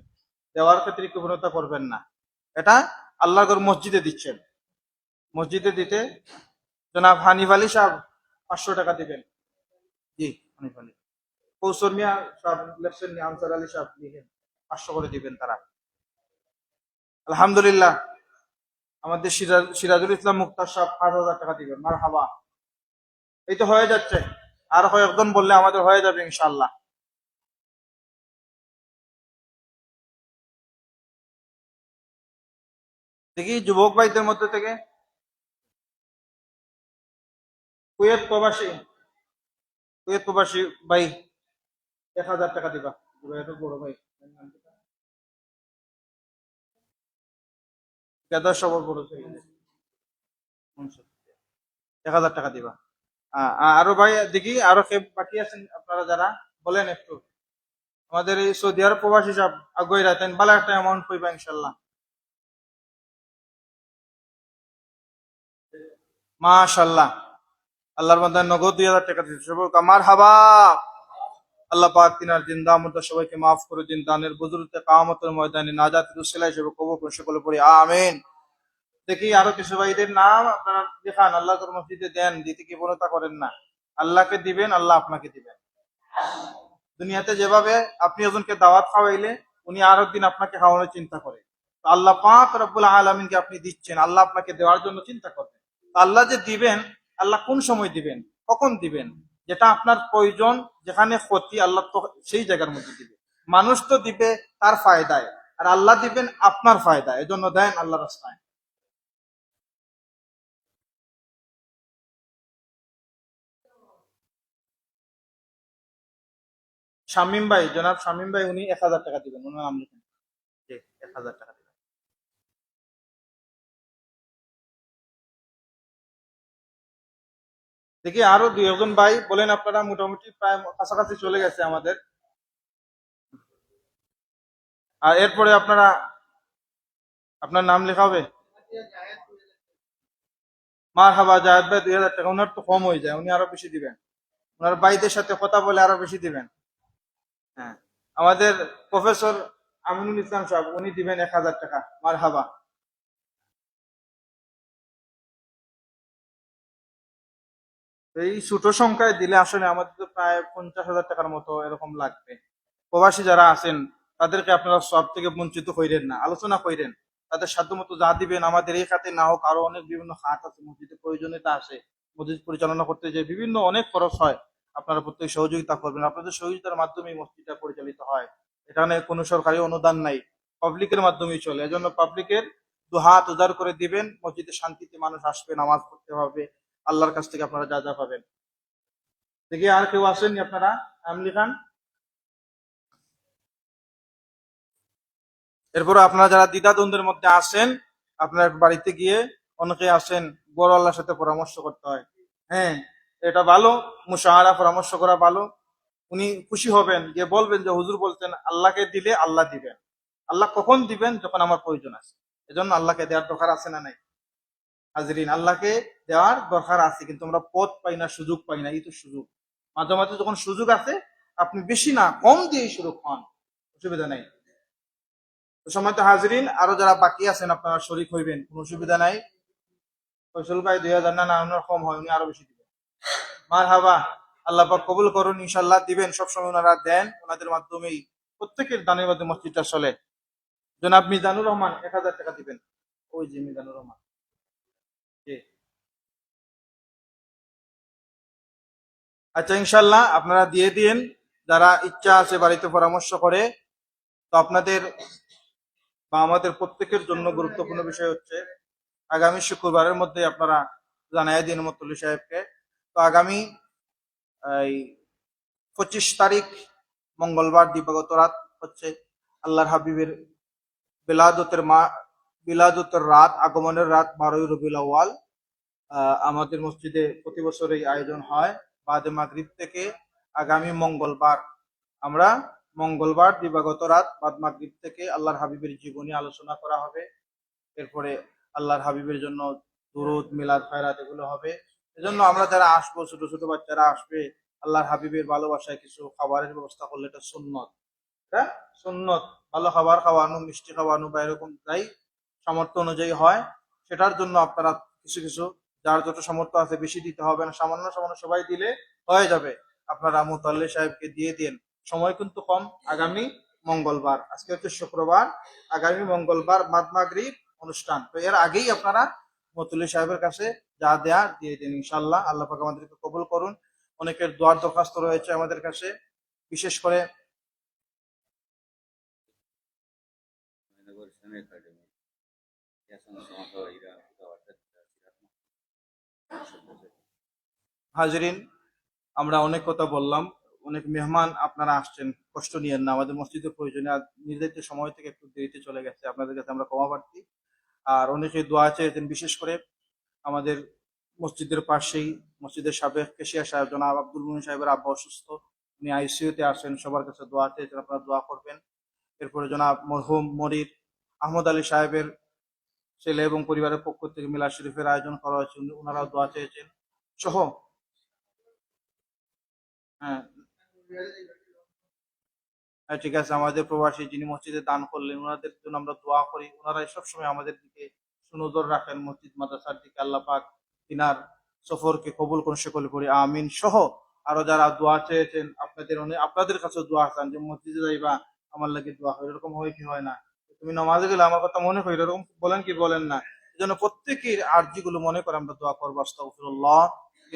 দেওয়ার ক্ষেত্রে কৃপণতা করবেন না। এটা আল্লাহর মসজিদে দিচ্ছেন, মসজিদে দিতে জনাব হানিফ আলী সাহেব 500 টাকা দিবেন। জি, হানিফ আলী। কৌসর মিয়া সাহেব লেখছেন, আনসার আলী সাহেব লিখেন, 500 করে দিবেন তারা। আলহামদুলিল্লাহ। আমাদের সিরাজুল ইসলাম মুক্তার সাহেব 5,000 টাকা দিবেন। মার হাবা। এই তো হয়ে যাচ্ছে, আর কয়েকজন বললে আমাদের হয়ে যাবে ইনশাল্লাহ। দেখি যুবক ভাইদের মধ্যে থেকে কুয়েত প্রবাসী, কুয়েত প্রবাসী ভাই 1,000 টাকা দিবা। এত বড় ভাই বেদর সবর বড় ছেলে, 1,000 টাকা দিবা। আরো ভাই দেখি, আরো কে বাকি আছেন আপনারা যারা, বলেন একটু। আমাদের এই সৌদি আরব প্রবাসী সব আগুই রাখেন, ভালো একটা অ্যামাউন্ট পাইবা ইনশাল্লাহ। মাশাল্লাহ। আল্লাহর বান্দা নগদ 2,000 টাকা দিচ্ছে, সবাই আমার হাবা। আল্লাহ পাক তিনার জিন্দা মুর্দা সবাইকে মাফ করে দিন, দানের বুজুর্গতে কামতের ময়দানে নাজাতের উসিলা হিসেবে কবুল করে সকলে পড়ি আমিন। দেখি আরো কিছু ভাইদের নাম আপনারা দেখান, আল্লাহ তোর মসজিদে দেন, দিতে কি বলতা করেন না। আল্লাহকে দিবেন, আল্লাহ আপনাকে দিবেন। দুনিয়াতে যেভাবে আপনি একজনকে দাওয়াত খাওয়াইলে উনি আর একদিন আপনাকে খাওয়ানোর চিন্তা করে, তো আল্লাহ পাক রব্বুল আলামিনকে আপনি দিচ্ছেন, আল্লাহ আপনাকে দেওয়ার জন্য চিন্তা করবেন। তো আল্লাহ যে দিবেন, আল্লাহ কোন সময় দিবেন, কখন দিবেন, যেটা আপনার প্রয়োজন, যেখানে ক্ষতি, আল্লাহ তো সেই জায়গার মধ্যে দিবে। মানুষ তো দিবে তার ফায়দায়, আর আল্লাহ দিবেন আপনার ফায়দায়, এজন্য দেন আল্লাহ রাস্তায়। শামীম ভাই, জনাব শামীম ভাই, উনি 1,000 টাকা দিবেন, ওনার নাম লিখেন। জি, 1,000 টাকা দিবেন। দেখি আরো 2 জন ভাই বলেন, আপনারা মোটামুটি প্রায় কাছাকাছি চলে গেছে আমাদের। আর এরপরে আপনারা, আপনার নাম লেখা হবে। মার হাবা জাহেদ ভাই 2,000 টাকা, ওনার তো কম হয়ে যায়, উনি আরো বেশি দিবেন। ওনার ভাইদের সাথে কথা বলে আরো বেশি দিবেন। হ্যাঁ, আমাদের প্রফেসর আমিনুল ইসলাম সাহেব, উনি দিবেন 1,000 টাকা। মার হাবা। এই ছোট সংখ্যায় দিলে আসলে আমাদের তো প্রায় 50,000 টাকার মতো এরকম লাগবে। প্রবাসী যারা আছেন তাদেরকে আপনারা সব থেকে বঞ্চিত কইরেন না, আলোচনা কইরেন। তাদের সাধ্য মতো যা দিবেন, আমাদের এই খাতে না হোক, আরো অনেক বিভিন্ন খাত আছে, মসজিদের প্রয়োজনীয়তা আছে, মসজিদ পরিচালনা করতে যে বিভিন্ন অনেক খরচ হয়। আপনারা প্রত্যেক সহযোগিতা করবেন, আপনাদের সহযোগিতার মাধ্যমে মসজিদটা পরিচালিত হয়। এখানে কোনো সরকারি অনুদান নাই, পাবলিকের মাধ্যমেই চলে। এজন্য পাবলিকের দু হাত উজাড় করে দিবেন, মসজিদে শান্তিতে মানুষ আসবে, নামাজ পড়তে হবে, আল্লাহর কাছ থেকে আপনারা যা যা পাবেন। দেখি আর কেউ আসেননি আপনারা, আমলি খান। এরপর আপনারা যারা দ্বিধাদ্বন্দ্বের মধ্যে আসেন, আপনার বাড়িতে গিয়ে, অনেকে আসেন বড় আল্লাহর সাথে পরামর্শ করতে হয়। হ্যাঁ, এটা ভালো, মুশাহারা পরামর্শ করা ভালো। উনি খুশি হবেন, গিয়ে বলবেন যে হুজুর বলতেন আল্লাহকে দিলে আল্লাহ দিবেন। আল্লাহ কখন দিবেন, যখন আমার প্রয়োজন আছে। এজন্য আল্লাহকে দেওয়ার দরকার আছে না নাই? হাজরিন, আল্লাহকে দেওয়ার দরকার আছে, কিন্তু আমরা পথ পাই না, সুযোগ পাই না। এই তো সুযোগ। মাঝে মাঝে যখন সুযোগ আছে, আপনি বেশি না কম দিয়ে সুযোগ পান, অসুবিধা নেই। তো সময় তো হাজরিন, আরো যারা বাকি আছেন আপনারা শরীক হইবেন, কোনো অসুবিধা নাই। ফয়সল ভাই 2,000 না, না ওনার কম হয়, উনি আরো বেশি দিবেন। মার হাবা। আল্লাহ পাক কবুল করুন, ইনশাল্লাহ দিবেন। সবসময় ওনারা দেন, ওনাদের মাধ্যমেই প্রত্যেকের দানের মাধ্যমে মসজিদটা চলে। জনাব মিজানুর রহমান 1,000 টাকা দিবেন। ওই যে মিজানুর রহমান। জি। আচ্ছা, ইনশাল্লাহ আপনারা দিয়ে দিন, যারা ইচ্ছা আছে বাড়িতে পরামর্শ করে। তো আপনাদের বা আমাদের প্রত্যেকের জন্য গুরুত্বপূর্ণ বিষয় হচ্ছে, আগামী শুক্রবারের মধ্যে আপনারা জানাই দিন মতুল্লি সাহেবকে। তো আগামী এই 25 তারিখ মঙ্গলবার দিবাগত রাত হচ্ছে আল্লাহর হাবিবের বিলাদতের বিলাদতের রাত, আগমনের রাত 12ই রবিউল আউয়াল। আমাদের মসজিদে প্রতি বছর এই আয়োজন হয়। বাদে মাগরিব থেকে আগামী মঙ্গলবার, আমরা মঙ্গলবার দিবাগত রাত বাদ মাগরিব থেকে আল্লাহর হাবিবের জীবনী আলোচনা করা হবে। এরপরে আল্লাহর হাবিবের জন্য দুরুদ, মিলাদ, খয়রাত এগুলো হবে। এজন্য আমরা যারা আসবো, ছোট ছোট বাচ্চারা আসবে, আল্লাহর হাবিবের ভালোবাসায় কিছু খাবারের ব্যবস্থা করলে এটা সুন্নত। এটা সুন্নত। ভালো খাবার খাওয়ানো, মিষ্টি খাওয়ানো বা এরকম যাই সামর্থ্য অনুযায়ী হয়, সেটার জন্য আপনারা কিছু কিছু, যার যত সামর্থ্য আছে, বেশি দিতে হবে না, সামান্য সামান্য সবাই দিলে হয়ে যাবে। আপনারা মুতাল্লি সাহেবকে দিয়ে দিন। সময় কিন্তু কম। আগামী মঙ্গলবার, আজকে হচ্ছে শুক্রবার, আগামী মঙ্গলবার বাদ মাগরিব অনুষ্ঠান। তো এর আগেই আপনারা মুতাল্লি সাহেবের কাছে যা দেয়া দিয়ে দিন ইনশাল্লাহ। আল্লাহ পাক আমাদেরকে কবুল করুন। অনেকের দোয়ার দরখাস্ত রয়েছে আমাদের কাছে, বিশেষ করে হাজরিন, আমরা অনেক কথা বললাম, অনেক মেহমান আপনারা আসছেন, কষ্ট নিয়েন না। আমাদের মসজিদের প্রয়োজনে নির্ধারিত সময় থেকে একটু দেরিতে চলে গেছে, আপনাদের কাছে আমরা ক্ষমা প্রার্থী। আর অনেকে দোয়া চেয়েছেন, বিশেষ করে আমাদের মসজিদের পাশেই মসজিদের সাবেক কেশিয়া সাহেব জনাব আব্দুল মুমিন সাহেবের আব্বা অসুস্থ, উনি আইসিইউতে আসেন, সবার কাছে দোয়া চেয়েছেন, আপনারা দোয়া করবেন। এরপরে জনাব মরহুম মনির আহমদ আলী সাহেবের ছেলে এবং পরিবারের পক্ষ থেকে মিলাদ শরীফের আয়োজন করা হয়েছে, ওনারাও দোয়া চেয়েছেন সহ। হ্যাঁ, হ্যাঁ, ঠিক আছে। আমাদের প্রবাসী যিনি মসজিদে দান করলেন, ওনাদের জন্য আমরা দোয়া করি। ওনারাই সবসময় আমাদের দিকে সুনজর রাখেন, মসজিদ মাদ্রাসার দিকে। আল্লাহ পাক তিনার সফরকে কবুল করুন, সকলে করি আমিন। সহ আরো যারা দোয়া চেয়েছেন, আপনাদের কাছে দোয়া চান যে মসজিদে যাইবা, আমার লাগে দোয়া হয়, এরকম হয় কি হয় না? তুমি নামাজে গেলে আমার কথা মনে করি, এরকম বলেন কি বলেন না? এই জন্য প্রত্যেকের আর্জি গুলো মনে করে আমরা দোয়া করবো। আস্তাগফিরুল্লাহ,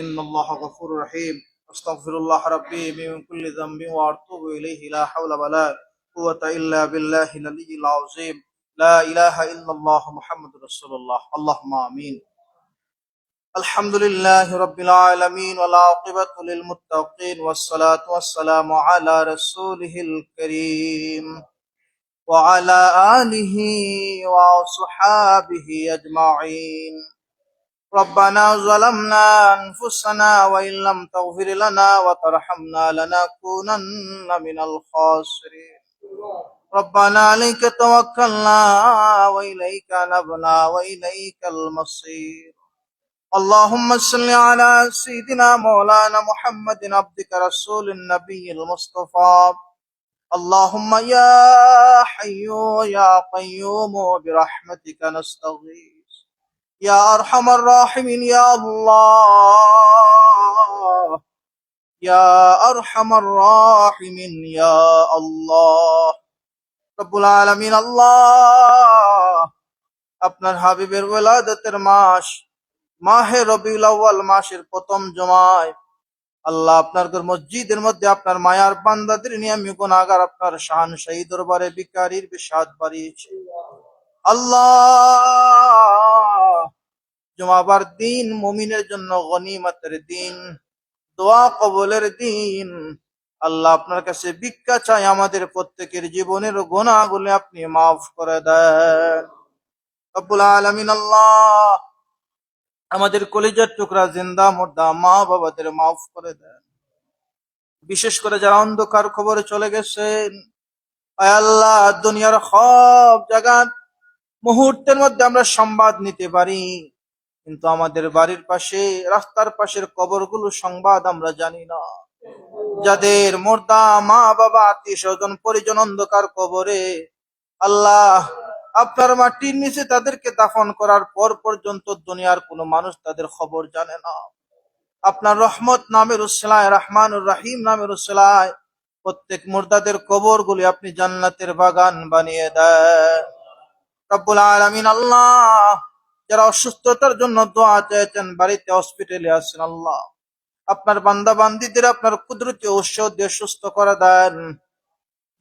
ইন্নাল্লাহ গফুরুর রহিম। আস্তাগফিরুল্লাহ রাব্বি মিন কুল্লি যামবিন ওয়া আতুবু ইলাইহি, লা হাওলা ওয়ালা কুওয়াতা ইল্লা বিল্লাহিল আলিয়্যিল আযীম। লা ইলাহা ইল্লাল্লাহ মুহাম্মাদুর রাসূলুল্লাহ। আল্লাহুম্মা আমিন। আলহামদুলিল্লাহি রাব্বিল আলামিন ওয়াল আকিবাতু লিল মুত্তাকিন ওয়াস সালাতু ওয়াস সালামু আলা রাসূলিহিল কারীম ওয়া আলা আলিহি ওয়া আসহাবিহি আজমাইন। ربنا ظلمنا أنفسنا وإن لم تغفر لنا وترحمنا لنكونن من الخاسرين. ربنا عليك توكلنا وإليك نبنا وإليك المصير. اللهم صل على سيدنا مولانا محمد عبدك رسول النبي المصطفى. اللهم يا حي يا قيوم برحمتك نستغيث، يا أرحم الراحمين يا الله، يا أرحم الراحمين يا الله। রব্বুল আলামিন আল্লাহ, আপনার হাবিবের ওলাদতের মাস মাহে রবিউল আউয়াল মাসের প্রথম জুমায় আল্লাহ আপনার মসজিদের মধ্যে আপনার মায়ার বান্দাদের নিয়ে আমি গুনাহগার আপনার শাহানশাহী দরবারে ভিখারির বিশাদ বাড়িয়েছি। আল্লাহ, জুমাবার দিন মুমিনের জন্য গনিমতের দিন, দোয়া কবুলের দিন। আল্লাহ, আপনার কাছে ভিক্ষা চাই, আমাদের প্রত্যেকের জীবনের গুনাহগুলো আপনি মাফ করে দেন। রব্বুল আলামিন আল্লাহ, আমাদের কলিজার টুকরা জিন্দা মুর্দা মা বাবাদের মাফ করে দেন। বিশেষ করে যারা অন্ধকার খবরে চলে গেছেন, আয় আল্লাহ, দুনিয়ার সব জায়গার মুহূর্তের মধ্যে আমরা সংবাদ নিতে পারি, কিন্তু আমাদের বাড়ির পাশে, রাস্তার পাশের কবরগুলো সংবাদ আমরা জানি না। যাদের মুর্দা মা বাবা আত্মীয় স্বজন পরিজন অন্ধকার কবরে, আল্লাহ, আপনার মাটির নিচে তাদেরকে দাফন করার পর পর্যন্ত দুনিয়ার কোনো মানুষ তাদের খবর জানে না। আপনার রহমত নামের উসিলায়, রহমানুর রহিম নামের উসিলায় প্রত্যেক মুর্দাদের কবরগুলি আপনি জান্নাতের বাগান বানিয়ে দেন। রব্বুল আলামিন আল্লাহ, যারা অসুস্থতার জন্য দোয়া চেয়েছেন, বাড়িতে হসপিটালে আছেন, আল্লাহ আপনার বান্দা বান্দীদের আপনার কুদরতি ঔষধ দিয়ে সুস্থ করে দেন।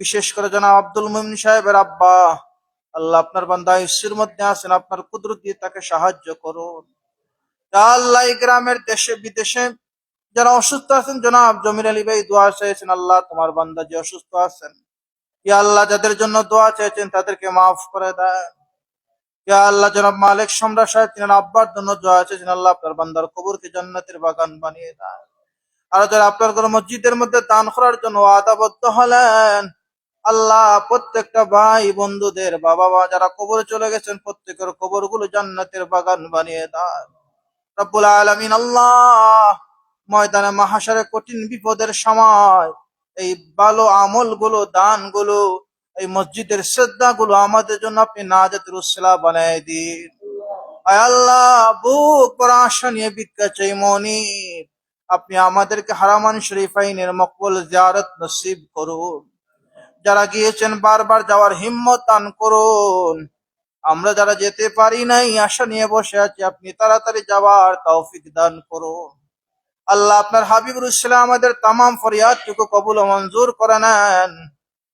বিশেষ করে জনাব আব্দুল মুমিন সাহেবের আব্বা, আল্লাহ আপনার বান্দা ইসির মধ্যে আছেন, আপনার কুদরত দিয়ে তাকে সাহায্য করুন। আল্লাহ, এই গ্রামের দেশে বিদেশে যারা অসুস্থ আছেন, জনাব জমির আলী ভাই দোয়া চেয়েছেন, আল্লাহ তোমার বান্দা যে অসুস্থ আছেন, ইয়া আল্লাহ, যাদের জন্য দোয়া চেয়েছেন তাদেরকে মাফ করে দেন। ইয়া আল্লাহ, জনাব মালিক সম্রাট সাহেব তিনার আব্বার জন্য দোয়া চেয়েছেন, আল্লাহ আপনার বান্দার কবরকে জান্নাতের বাগান বানিয়ে দেন। আর যারা আপনার ঘর মসজিদের মধ্যে দান করার জন্য আদাবদ্ধ হলেন, আল্লাহ প্রত্যেকটা ভাই বন্ধুদের বাবা মা যারা কবরে চলে গেছেন প্রত্যেকের কবর গুলো জান্নাতের বাগান বানিয়ে দেন রব্বুল আলামিন। আল্লাহ, ময়দানে মাহাশারে কঠিন বিপদের সময় এই ভালো আমল গুলো দান গুলো এই মসজিদের শ্রদ্ধা গুলো আমাদের জন্য আপনি নাজাতের উসিলা বানায় দিন। আয় আল্লাহ, বুক বড় আশা নিয়ে ভিক্ষা চাই মনিব, আপনি আমাদেরকে হারামান শরীফাইনের মকবুল জিয়ারত নসিব করুন। যারা গিয়েছেন বারবার যাওয়ার হিম্মত দান করুন। আমরা যারা যেতে পারি নাই আশা নিয়ে বসে আছি, আপনি তাড়াতাড়ি যাওয়ার তৌফিক দান করুন। আল্লাহ, আপনার হাবিবুর ইসলাম আমাদের তামাম ফরিয়াদটুকু কবুল ও মঞ্জুর করে নেন।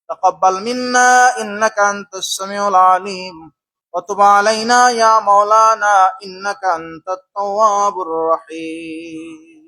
তাকাব্বাল মিন্না ইন্নাকা আনতাস সামিউল আলিম ওয়া তুব আলাইনা ইয়া মাওলানা ইন্নাকা আনতাত তাওয়াবুর রহিম।